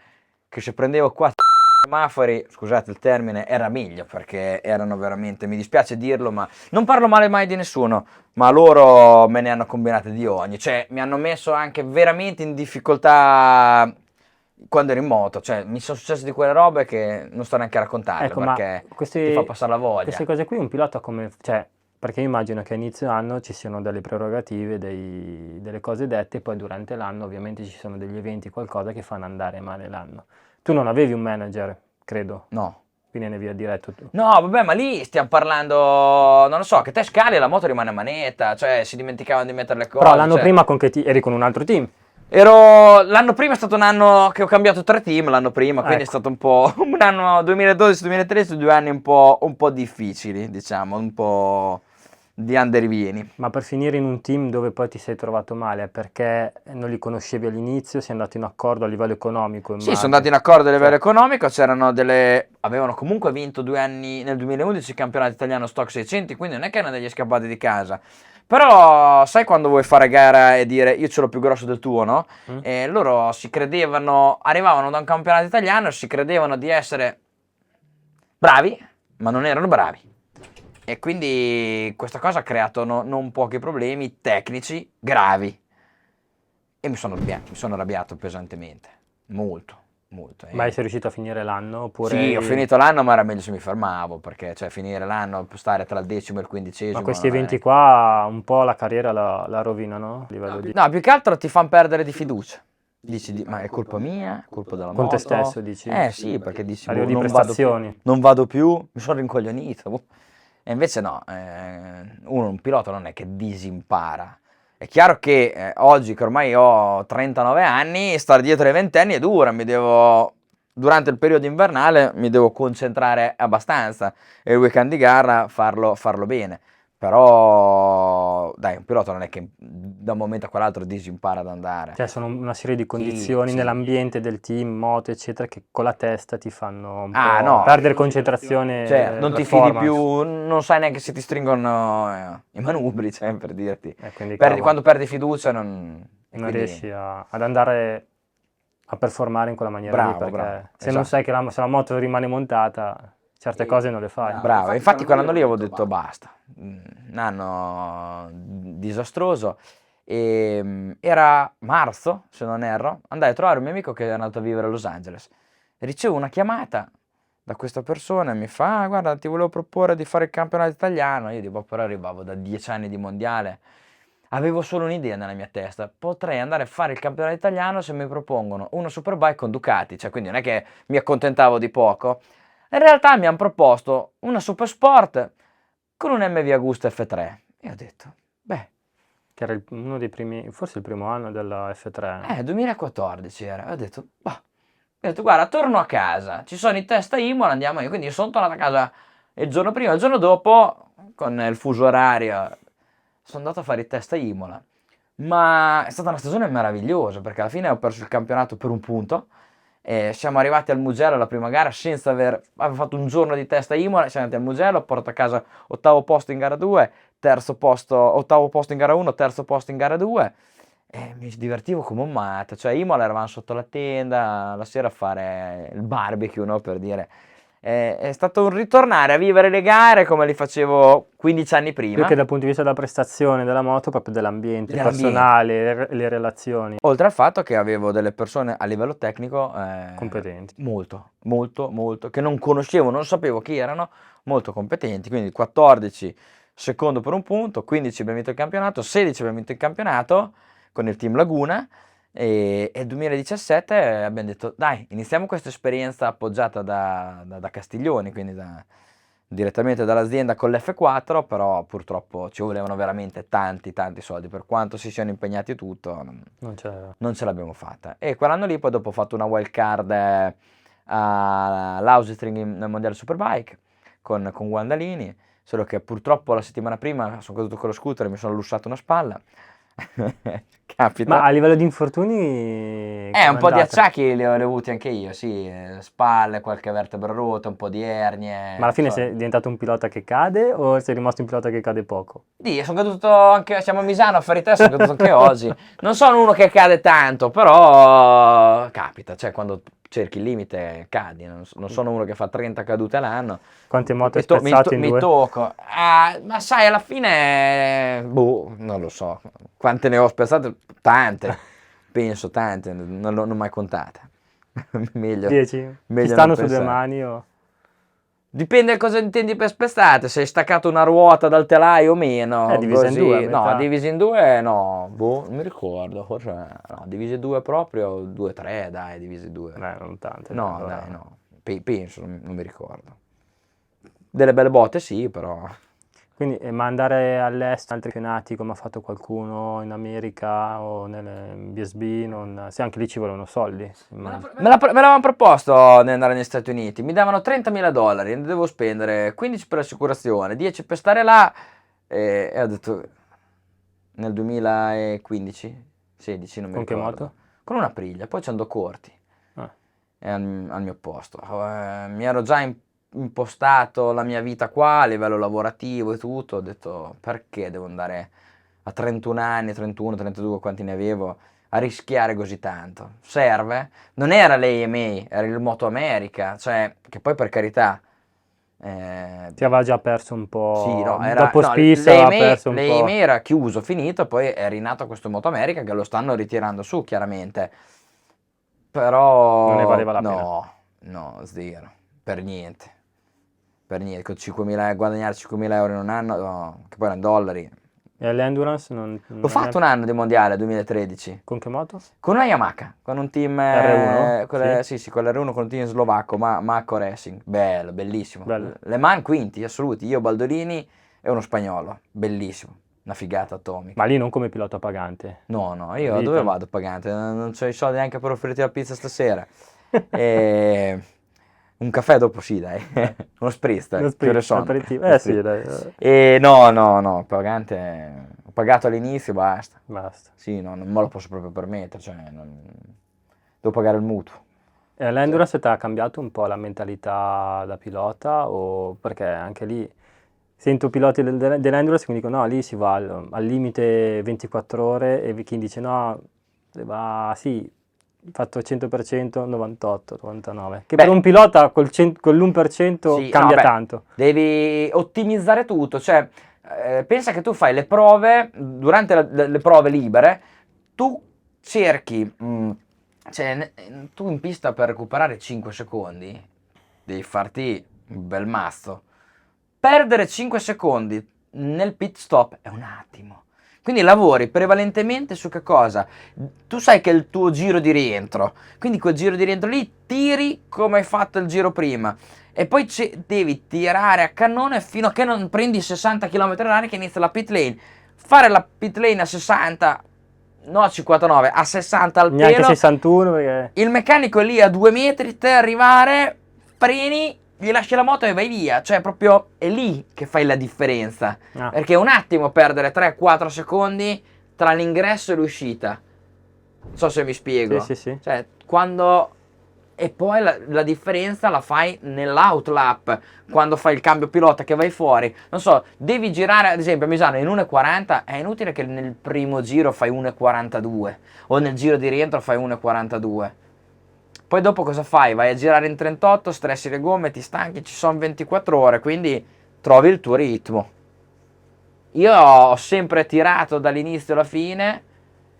che se prendevo 4 semafori, scusate il termine, era meglio, perché erano veramente, mi dispiace dirlo, ma non parlo male mai di nessuno, ma loro me ne hanno combinate di ogni, cioè mi hanno messo anche veramente in difficoltà quando ero in moto, cioè mi sono successe di quelle robe che non sto neanche a raccontarle, Ecco, ma perché ti fa passare la queste voglia. cose qui un pilota come, cioè, perché io immagino che a inizio anno ci siano delle prerogative, delle cose dette, e poi durante l'anno ovviamente ci sono degli eventi, qualcosa che fanno andare male l'anno. Tu non avevi un manager, credo, No. quindi ne via diretto tu. No, vabbè, ma lì stiamo parlando, non lo so, che te scali e la moto rimane a manetta, cioè si dimenticavano di mettere le Però cose, l'anno cioè. prima eri con un altro team. L'anno prima è stato un anno che ho cambiato 3 team, l'anno prima, quindi è Ecco, stato un po' un anno 2012-2013, 2 anni un po' difficili, diciamo, un po' di andirivieni. ma per finire in un team dove poi ti sei trovato male, perché non li conoscevi all'inizio, sei andato in accordo a livello economico, Sì, sono immagino. andati in accordo a livello Cioè, economico, avevano comunque vinto 2 anni nel 2011 il campionato italiano Stock 600, quindi non è che erano degli scappati di casa. Però sai quando vuoi fare gara e dire io ce l'ho più grosso del tuo, no? mm? E loro si credevano, arrivavano da un campionato italiano e si credevano di essere bravi, ma non erano bravi. E quindi questa cosa ha creato non pochi problemi tecnici gravi. E mi sono arrabbiato pesantemente. Molto, molto. Ma sei riuscito a finire l'anno Sì, ho oppure... finito l'anno, ma era meglio se mi fermavo, perché cioè, finire l'anno, stare tra il 10° e il Ma 15° questi non è eventi che. qua un po' la carriera la rovinano? A livello di... No, più che altro ti fanno perdere di fiducia. Dici, ma è colpa mia? È colpa della Con te moto? stesso, dici? Sì, perché dici, A livello di non vado più, prestazioni. non vado più, mi sono rincoglionito. Boh. E invece no, un pilota non è che disimpara. È chiaro che oggi, che ormai ho 39 anni, stare dietro ai ventenni è dura, durante il periodo invernale mi devo concentrare abbastanza e il weekend di gara farlo bene. Però, dai, un pilota non è che da un momento a quell'altro disimpara ad andare. Cioè sono una serie di Sì, condizioni sì. nell'ambiente del team, moto, eccetera, che con la testa ti fanno un Ah, po' no, perdere concentrazione cioè, e non ti fidi più, performance. non sai neanche se ti stringono i manubri, cioè, per dirti. E quindi cavolo, Quando perdi fiducia e non quindi, riesci ad andare a performare in quella maniera lì, bravo, bravo, perché se non esatto. sai che se la moto rimane montata, certe cose non le fai. Bravo, infatti quell'anno lì avevo detto basta, un anno disastroso. Era marzo, se non erro, andai a trovare un mio amico che è andato a vivere a Los Angeles. Ricevo una chiamata da questa persona e mi fa, guarda, ti volevo proporre di fare il campionato italiano. Io dico, però arrivavo da 10 anni di mondiale. Avevo solo un'idea nella mia testa, potrei andare a fare il campionato italiano se mi propongono una Superbike con Ducati, cioè quindi non è che mi accontentavo di poco. In realtà mi hanno proposto una Supersport con un MV Agusta F3 e ho detto, beh, Che era uno dei primi, forse il primo anno della F3. 2014 era, ho detto, bah. Ho detto, guarda, torno a casa, ci sono i test a Imola, andiamo io, quindi io sono tornato a casa il giorno prima, il giorno dopo, con il fuso orario, sono andato a fare i test a Imola. Ma è stata una stagione meravigliosa perché alla fine ho perso il campionato per un punto. E siamo arrivati al Mugello alla prima gara senza aver fatto un giorno di test a Imola. Siamo andati al Mugello, ho portato a casa ottavo posto in gara 2, ottavo posto in gara 1, terzo posto in gara 2. E mi divertivo come un matto. Cioè, a Imola eravamo sotto la tenda la sera a fare il barbecue, no? Per dire. È stato un ritornare a vivere le gare come li facevo 15 anni Più che prima. dal punto di vista della prestazione della moto, proprio dell'ambiente Dell'ambiente. personale, le relazioni Oltre al fatto che avevo delle persone a livello tecnico competenti. molto, molto, molto, che non conoscevo, non sapevo chi erano, molto competenti. Quindi 14 secondo per un punto, 15 abbiamo vinto il campionato, 16 abbiamo vinto il campionato con il team Laguna e nel 2017 abbiamo detto dai, iniziamo questa esperienza appoggiata da Castiglioni, quindi direttamente dall'azienda con l'F4, però purtroppo ci volevano veramente tanti tanti soldi, per quanto si siano impegnati e tutto, Non c'era. non ce l'abbiamo fatta. E quell'anno lì poi dopo ho fatto una wild card all'Ausitring nel Mondiale Superbike con Guandalini, solo che purtroppo la settimana prima sono caduto con lo scooter e mi sono lussato una spalla. Capita. Ma a livello di infortuni, Un com'è po' di andata? acciacchi li ho avuti anche io, sì, spalle, qualche vertebra rotta, un po' di Ma alla ernie. fine sei diventato un pilota che cade o sei rimasto un pilota che cade poco? Sono caduto anche, siamo a Misano, a Ferite, sono caduto anche oggi. Non sono uno che cade tanto, però capita, cioè quando cerchi il limite cadi, non sono uno che fa 30 cadute all'anno. Quante moto hai Mi, spezzato in mi due? tocco. Ma sai, alla fine, boh, non lo so. Quante ne ho spezzate? Tante, penso tante, non l'ho mai contate. Meglio, 10? Ci meglio non stanno su due pensare. mani o... Dipende cosa intendi per spestate, se hai staccato una ruota dal telaio o meno, Divisa in due a così. No, metà. divisi in due no, boh, non mi ricordo, forse no, divisi in due proprio, 2-3, dai, divisi in due. Non tante, dai, No, allora... dai, no, penso, non mi ricordo. Delle belle botte sì, però. Quindi, ma andare all'estero, altri campionati come ha fatto qualcuno in America o nelle BSB, non... Sì, anche lì ci volevano soldi, immagino. Me l'avevano proposto di andare negli Stati Uniti, mi davano $30.000, ne devo spendere 15 per l'assicurazione, 10 per stare là e ho detto nel 2015, 16 non mi Con che ricordo, moto? con una Aprilia, poi ci andò corti Ah, al mio posto. Mi ero già impostato la mia vita qua a livello lavorativo e tutto, ho detto perché devo andare a 31 anni, 31, 32, quanti ne avevo, a rischiare così tanto? Serve? Non era l'AMA, era il Moto America, cioè, che poi per carità, ti aveva già perso un sì, po', no, dopo Spissa aveva perso un l'AMA po'. era chiuso, finito, poi è rinato questo Moto America che lo stanno ritirando su, chiaramente. Non ne Però valeva la pena. no, zero, per niente, con 5.000, guadagnare 5.000 euro in un anno, no, che poi erano dollari. E all'endurance L'ho fatto un anno di mondiale, 2013. Con che moto? Con una Yamaha, con un team, R1? Sì? sì, con l'R1, con un team slovacco, Mako Racing, bello, bellissimo. Bello. Le Mans quinti, assoluti, io Baldolini e uno spagnolo, bellissimo, una figata atomica. Ma lì non come pilota pagante. No, io Lì dove vado pagante? Non ho i soldi neanche per offrirti la pizza stasera. E... Un caffè dopo sì, dai, Dai, uno spritz, dai, uno che ore sprint, sono? aperitivo. Uno Sì, spritz. dai, E no, pagante, ho pagato all'inizio, basta. basta. Sì, no, non me lo posso proprio permettere, cioè, devo pagare il mutuo. E all'endurance ti ha cambiato un po' la mentalità da pilota? O perché anche lì sento piloti dell'endurance che mi dicono no, lì si va al limite 24 ore e chi dice no, va sì, fatto 100%, 98, 99. Che per Beh, un pilota con l'1% sì, no, cambia beh, tanto. devi ottimizzare tutto, cioè, pensa che tu fai le prove, durante le prove libere, tu cerchi, cioè, tu in pista per recuperare 5 secondi, devi farti un bel mazzo. Perdere 5 secondi nel pit stop è un attimo. Quindi lavori prevalentemente su che cosa? Tu sai che è il tuo giro di rientro, quindi quel giro di rientro lì tiri come hai fatto il giro prima e poi devi tirare a cannone fino a che non prendi 60 km/h che inizia la pit lane. Fare la pit lane a 60, no a 59, a 60 al Neanche pelo, 61 perché... il meccanico è lì a 2 metri, te arrivare, freni, gli lasci la moto e vai via. Cioè, proprio è lì che fai la differenza. Ah, Perché è un attimo perdere 3-4 secondi tra l'ingresso e l'uscita. Non so se mi sì, spiego. sì, sì. Cioè, quando... E poi la differenza la fai nell'outlap, quando fai il cambio pilota che vai fuori. Non so, devi girare, ad esempio, a Misano in 1,40, è inutile che nel primo giro fai 1,42 o nel giro di rientro fai 1,42. Poi dopo cosa fai? Vai a girare in 38, stressi le gomme, ti stanchi, ci sono 24 ore, quindi trovi il tuo ritmo. Io ho sempre tirato dall'inizio alla fine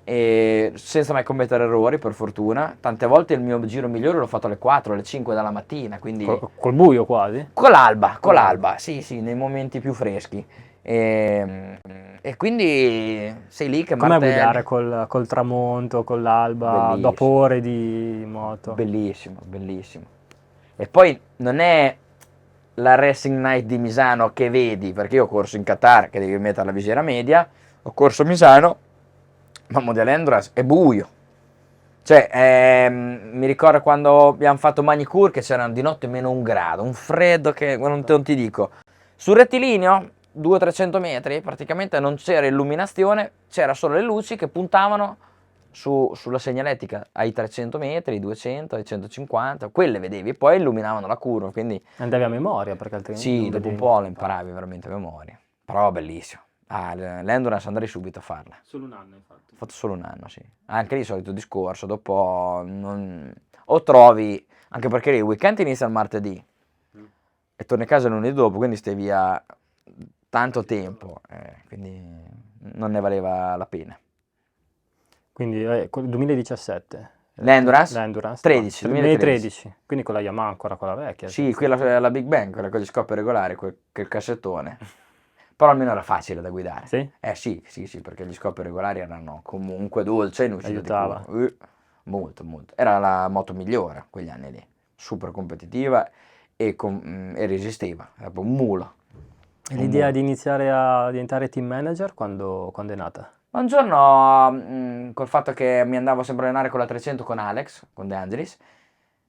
e senza mai commettere errori, per fortuna. Tante volte il mio giro migliore l'ho fatto alle 4, alle 5 della mattina, quindi Col buio quasi. con l'alba, Con l'alba. sì, nei momenti più freschi. E quindi sei lì che Com'è martelli. guidare col tramonto, con l'alba, dopo Bellissimo. ore di moto? Bellissimo, bellissimo. E poi non è la Racing Night di Misano che vedi, perché io ho corso in Qatar, che devi mettere la visiera media, ho corso a Misano, ma Mondial Endurance è buio. Cioè, mi ricordo quando abbiamo fatto Magny-Cours che c'erano di notte -1 grado, un freddo che non ti dico. Sul rettilineo 200-300 metri, praticamente non c'era illuminazione, c'era solo le luci che puntavano sulla segnaletica ai 300 metri, ai 200, ai 150, quelle vedevi, e poi illuminavano la curva, quindi Andavi a memoria perché altrimenti sì, non dopo un vedevi. po' lo imparavi veramente a memoria, però bellissimo. L'endurance andrei subito a farla. Solo un anno hai fatto. Ho fatto solo un anno, sì. Anche lì solito discorso, dopo o trovi, anche perché il weekend inizia il martedì e torni a casa il lunedì dopo, quindi stai via tanto tempo, quindi non ne valeva la pena. Quindi 2017. L'endurance? L'endurance? 13, 2013. Quindi con la Yamaha ancora quella vecchia. Sì, quella è la Big Bang, quella con gli scopi regolari, quel cassettone. Però almeno era facile da guidare. Sì? Sì, perché gli scopi regolari erano comunque dolce in uscita di Aiutava. curva. Molto. Era la moto migliore quegli anni lì. Super competitiva e resisteva. Era proprio un mulo. E l'idea di iniziare a diventare team manager quando è nata? Un giorno, col fatto che mi andavo sempre a allenare con la 300 con Alex, con De Angelis,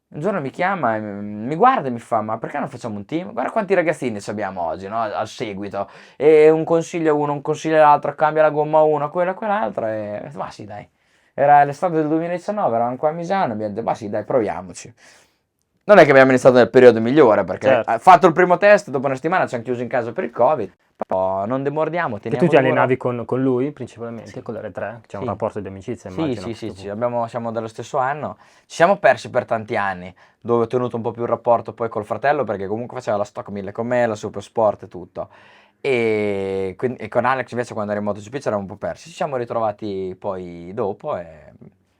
un giorno mi chiama e mi guarda e mi fa: ma perché non facciamo un team? Guarda quanti ragazzini ci abbiamo oggi, no? Al seguito. E un consiglio a uno, un consiglio all'altro, cambia la gomma a uno, quella a quell'altra. E ma sì, dai. Era l'estate del 2019, eravamo qua a Misano, abbiamo detto: ma sì, dai, proviamoci. Non è che abbiamo iniziato nel periodo migliore, perché Certo. fatto il primo test, dopo una settimana ci hanno chiuso in casa per il Covid. Però non demordiamo, Che teniamo tu ti duro. allenavi con lui principalmente, con l'R3? C'è un Sì. rapporto di amicizia, Sì, immagino. sì, a sì, questo sì, punto. siamo dello stesso anno. Ci siamo persi per tanti anni, dove ho tenuto un po' più il rapporto poi col fratello, perché comunque faceva la Stock 1000 con me, la Super Sport e tutto. E con Alex invece quando ero in MotoGP ci eravamo un po' persi. Ci siamo ritrovati poi dopo e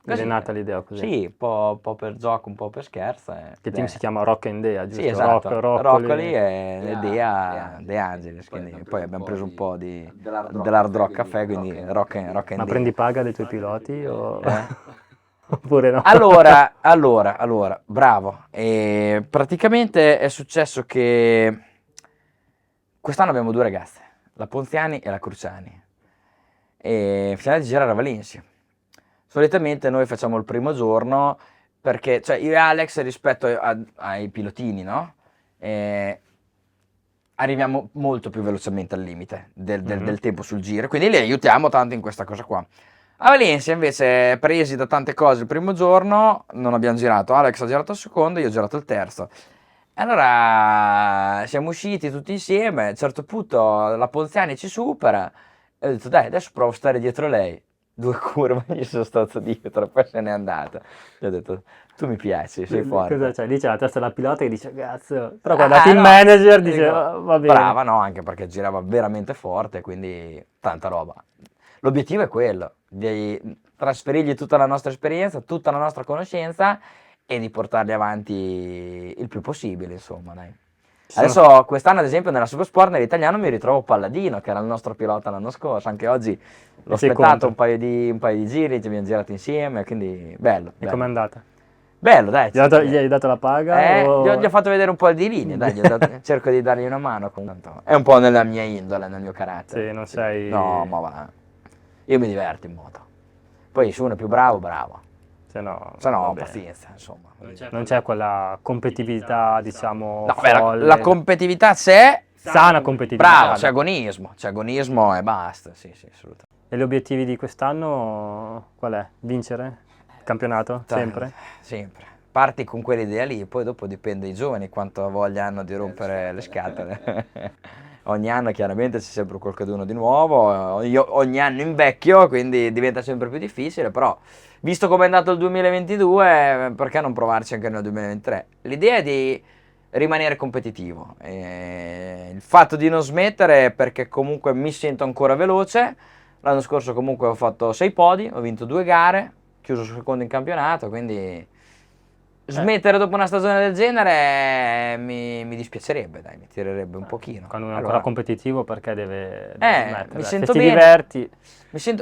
Ed è così. nata l'idea così. Sì, un po' per gioco, un po' per scherzo. Che team si chiama Rock and Dea, giusto? Sì, esatto. Roccoli. Roccoli e Dea De Angelis, quindi poi abbiamo preso un po' dell'Hard Rock Caffè, quindi Rock and Ma Dea. prendi paga dei tuoi piloti o... Eh? oppure no? Allora, bravo. E praticamente è successo che quest'anno abbiamo due ragazze, la Ponziani e la Cruciani, e siamo andati a girare a Valencia. Solitamente noi facciamo il primo giorno perché, cioè io e Alex rispetto ai pilotini, no? Arriviamo molto più velocemente al limite del tempo sul giro, quindi li aiutiamo tanto in questa cosa qua. A Valencia invece, presi da tante cose il primo giorno, non abbiamo girato. Alex ha girato il secondo, io ho girato il terzo. E allora siamo usciti tutti insieme. A un certo punto la Ponziani ci supera. E ho detto: dai, adesso provo a stare dietro lei. 2 curve, gli sono stato dietro, poi se n'è andata. Gli ho detto: tu mi piaci, sei forte. Cosa c'è? Lì c'è la testa della pilota che dice cazzo. Però guarda, team No, manager dice dico, va bene. brava, no, anche perché girava veramente forte, quindi tanta roba. L'obiettivo è quello, di trasferirgli tutta la nostra esperienza, tutta la nostra conoscenza e di portarli avanti il più possibile, insomma, dai. Adesso, quest'anno, ad esempio, nella Supersport, nell'italiano, mi ritrovo Palladino, che era il nostro pilota l'anno scorso. Anche oggi l'ho sei aspettato contro? un paio di giri, ci abbiamo girato insieme, quindi bello. E com'è andata? Bello, dai. Gli hai dato la paga? o... Gli ho fatto vedere un po' di linee, dai, cerco di dargli una mano. È un po' nella mia indole, nel mio carattere. Sì, non sei... No, ma va. Io mi diverto in moto. Poi se uno è più bravo, bravo. Se no, Se no, va bene. pazienza, insomma. Non c'è quella competitività, diciamo, No, beh, folle. la competitività c'è. Sana competitività. Bravo, c'è agonismo e basta. Sì, assolutamente. E gli obiettivi di quest'anno qual è? Vincere? Il campionato? Sempre? Sempre. Parti con quell'idea lì, poi dopo dipende dai giovani quanto voglia hanno di rompere le scatole. Ogni anno chiaramente c'è sempre qualcuno di nuovo, io ogni anno invecchio, quindi diventa sempre più difficile, però visto come è andato il 2022, perché non provarci anche nel 2023? L'idea è di rimanere competitivo, il fatto di non smettere perché comunque mi sento ancora veloce. L'anno scorso comunque ho fatto 6 podi, ho vinto 2 gare, chiuso secondo in campionato, quindi smettere dopo una stagione del genere mi dispiacerebbe, dai, mi tirerebbe un pochino. Quando uno è ancora competitivo perché deve smettere? Mi Se sento ti bene. diverti...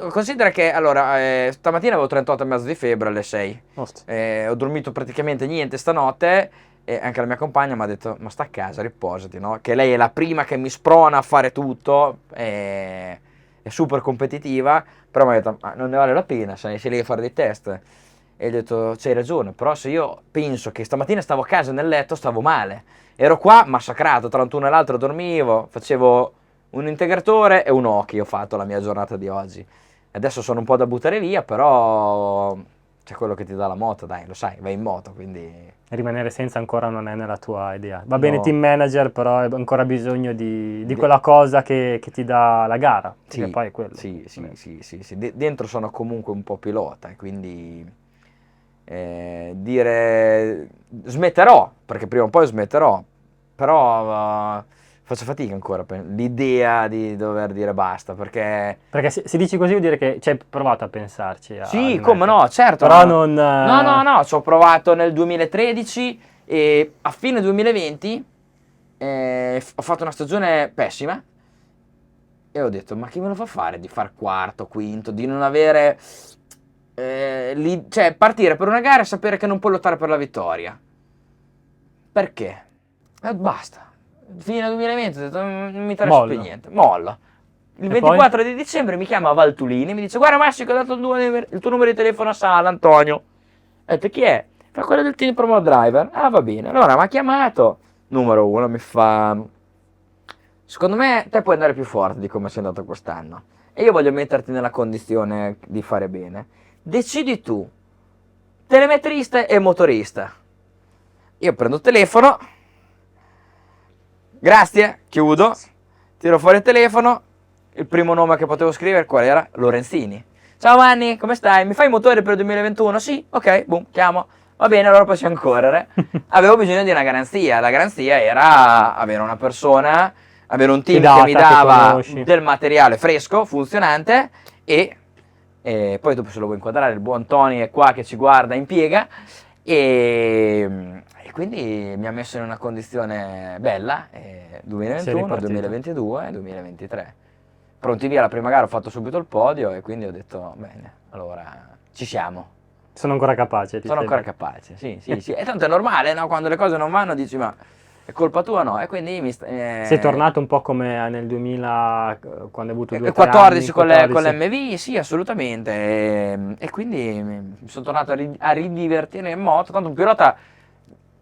Considera che allora, stamattina avevo 38,5 di febbre alle 6. Ostia. Ho dormito praticamente niente stanotte e anche la mia compagna mi ha detto: ma sta a casa, riposati, no? Che lei è la prima che mi sprona a fare tutto, è super competitiva, però mi ha detto: ma non ne vale la pena, sei lì a fare dei test. E gli ho detto: c'hai ragione, però se io penso che stamattina stavo a casa nel letto, stavo male. Ero qua massacrato, tra l'uno e l'altro dormivo, facevo un integratore e un hockey ho fatto la mia giornata di oggi. Adesso sono un po' da buttare via, però c'è quello che ti dà la moto, dai, lo sai, vai in moto, quindi... Rimanere senza ancora non è nella tua idea. Va bene No. team manager, però hai ancora bisogno di quella cosa che ti dà la gara, Sì, che poi è quello. sì. Dentro sono comunque un po' pilota, e quindi dire smetterò, perché prima o poi smetterò, però faccio fatica ancora per l'idea di dover dire basta, perché... Perché se dici così vuol dire che ci hai provato a pensarci. Sì, come no, certo. Però no. non... No, ci ho provato nel 2013 e a fine 2020 ho fatto una stagione pessima e ho detto, ma chi me lo fa fare di far quarto, quinto, di non avere... cioè, partire per una gara e sapere che non puoi lottare per la vittoria. Perché? Basta. Fine 2020 ho detto, non mi interessa più Mollo. niente, mollo. Il E 24 di dicembre mi chiama Valtulini e mi dice, guarda Massimo, ho dato il tuo numero di telefono a Sala, Antonio. Ho detto, chi è? Fa quello del team promo driver. Ah, va bene. Allora mi ha chiamato, numero uno, mi fa, secondo me te puoi andare più forte di come sei andato quest'anno e io voglio metterti nella condizione di fare bene. Decidi tu, telemetrista e motorista. Io prendo il telefono, grazie, chiudo, tiro fuori il telefono, il primo nome che potevo scrivere qual era? Lorenzini. Ciao Manni, come stai? Mi fai il motore per il 2021? Sì, ok, boom, chiamo. Va bene, allora possiamo correre. Avevo bisogno di una garanzia, la garanzia era avere una persona, avere un team Fidata, che mi che dava conosci. del materiale fresco, funzionante e poi dopo se lo vuoi inquadrare il buon Tony è qua che ci guarda in piega e quindi mi ha messo in una condizione bella, Sei 2021, ripartito. 2022 e 2023. Pronti via la prima gara, ho fatto subito il podio e quindi ho detto, bene, allora ci siamo. Sono ancora capace. Sono ancora capace, sì. E tanto è normale, no? Quando le cose non vanno dici, ma è colpa tua, no? E quindi Sei tornato un po' come nel 2000, quando hai avuto 2 o 3 14 anni, con l'MV, sì, assolutamente. E quindi mi sono tornato a ridivertire in moto. Tanto un pilota,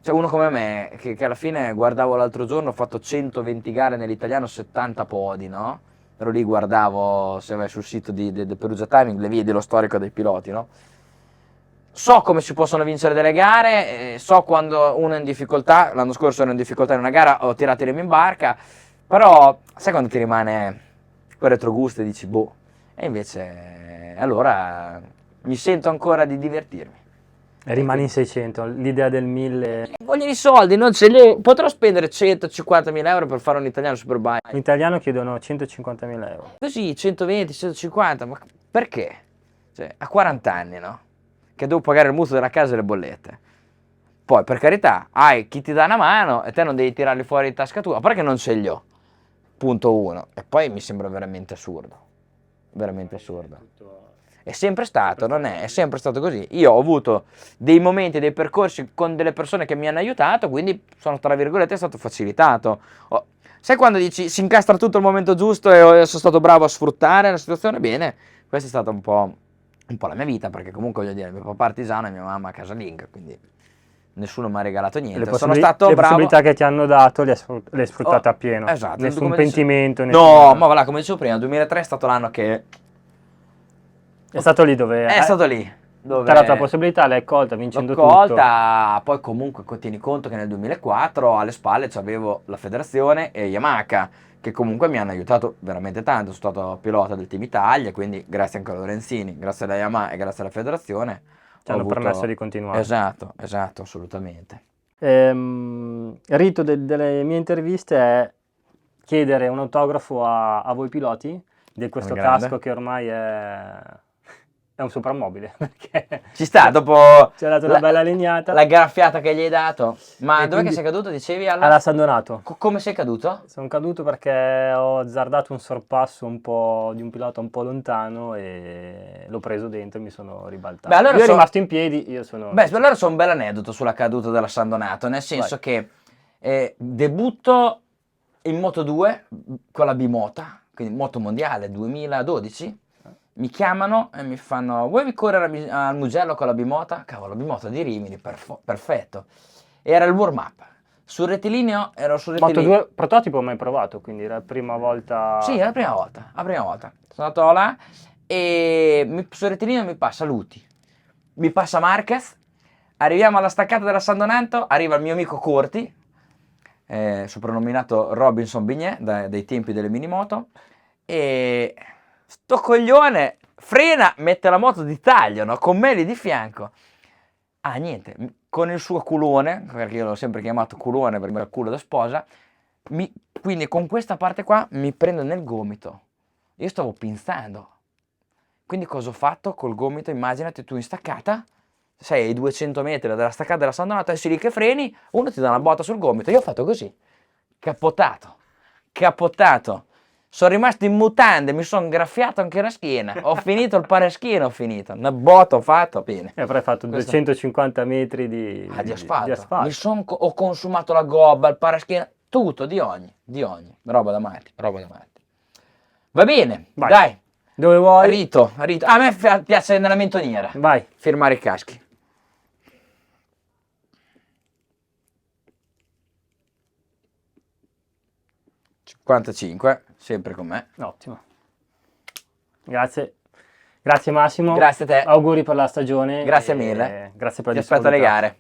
cioè uno come me, che alla fine guardavo l'altro giorno, ho fatto 120 gare nell'italiano, 70 podi, no? Ero lì, guardavo, se vai sul sito di Perugia Timing, le vedi lo storico dei piloti, no? So come si possono vincere delle gare, so quando uno è in difficoltà, l'anno scorso ero in difficoltà in una gara, ho tirato i remi in barca, però sai quando ti rimane quel retrogusto e dici boh, e invece allora mi sento ancora di divertirmi. E rimani in 600, l'idea del 1000. Voglio i soldi, non ce li ho. Potrò spendere 150.000 euro per fare un italiano Superbike. In italiano chiedono 150.000 euro. Così 120, 150, ma perché? Cioè, a 40 anni, no? Che devo pagare il mutuo della casa e le bollette. Poi, per carità, hai chi ti dà una mano e te non devi tirarli fuori di tasca tua, perché non ce li ho. Punto uno. E poi mi sembra veramente assurdo. Veramente assurdo. È sempre stato, non è? È sempre stato così. Io ho avuto dei momenti, dei percorsi con delle persone che mi hanno aiutato, quindi sono, tra virgolette, stato facilitato. Sai quando dici si incastra tutto al momento giusto e sono stato bravo a sfruttare la situazione? Bene, questa è stata un po' la mia vita, perché comunque voglio dire, mio papà artigiano e mia mamma casalinga, quindi nessuno mi ha regalato niente. Sono stato le bravo. possibilità che ti hanno dato le hai sfruttate appieno. Esatto. Nessun pentimento. No, ma voilà, come dicevo prima, il 2003 è stato l'anno che... È stato lì dove... È stato lì. Ti ha dato la possibilità, l'hai colta, vincendo l'ho colta, poi comunque tieni conto che nel 2004 alle spalle c'avevo la federazione e Yamaha, che comunque mi hanno aiutato veramente tanto. Sono stato pilota del Team Italia, quindi grazie anche a Lorenzini, grazie alla Yamaha e grazie alla federazione. Ti hanno permesso di continuare. Esatto, assolutamente. Il rito delle mie interviste è chiedere un autografo a voi piloti di questo casco che ormai è un soprammobile, perché ci sta, dopo ci ha dato una bella legnata. La graffiata che gli hai dato. Ma E dov'è che quindi- sei caduto, dicevi? alla San Donato. Come sei caduto? Sono caduto perché ho azzardato un sorpasso un po' di un pilota un po' lontano e l'ho preso dentro e mi sono ribaltato. Beh, allora Lui è rimasto in piedi, io sono... Beh, allora c'è un bel aneddoto sulla caduta della San Donato, nel senso che debutto in Moto2 con la Bimota, quindi Moto Mondiale 2012, mi chiamano e mi fanno, vuoi correre al Mugello con la Bimota? Cavolo, la Bimota di Rimini, perfetto. Era il warm up. Sul rettilineo ero sul Moto rettilineo. 2 prototipo mai provato, quindi era la prima volta. Sì, è la prima volta, la prima volta. Sono andato là e sul rettilineo mi passa Luti, mi passa Marquez, arriviamo alla staccata della San Donato, arriva il mio amico Corti, soprannominato Robinson Bignet dai tempi delle minimoto, e sto coglione frena, mette la moto di taglio, no? Con me lì di fianco. Ah, niente, con il suo culone, perché io l'ho sempre chiamato culone perché era il culo da sposa, quindi con questa parte qua mi prendo nel gomito. Io stavo pinzando. Quindi cosa ho fatto col gomito? Immaginati tu in staccata, sei ai 200 metri dalla staccata della San Donato, e sei lì che freni, uno ti dà una botta sul gomito. Io ho fatto così, capottato. Sono rimasto in mutande, mi sono graffiato anche la schiena. Ho finito il paraschina, una botta ho fatto, bene. E avrei fatto 250 metri di asfalto. Ho consumato la gobba, il paraschina, tutto, di ogni. Roba da matti. Va bene, Vai. dai. Dove vuoi? Rito. A me piace nella mentoniera. Vai. Firmare i caschi. 55, sempre con me. Ottimo. Grazie. Grazie Massimo. Grazie a te. Auguri per la stagione. Grazie mille. Grazie per la Ti aspetto alle disponibilità. gare.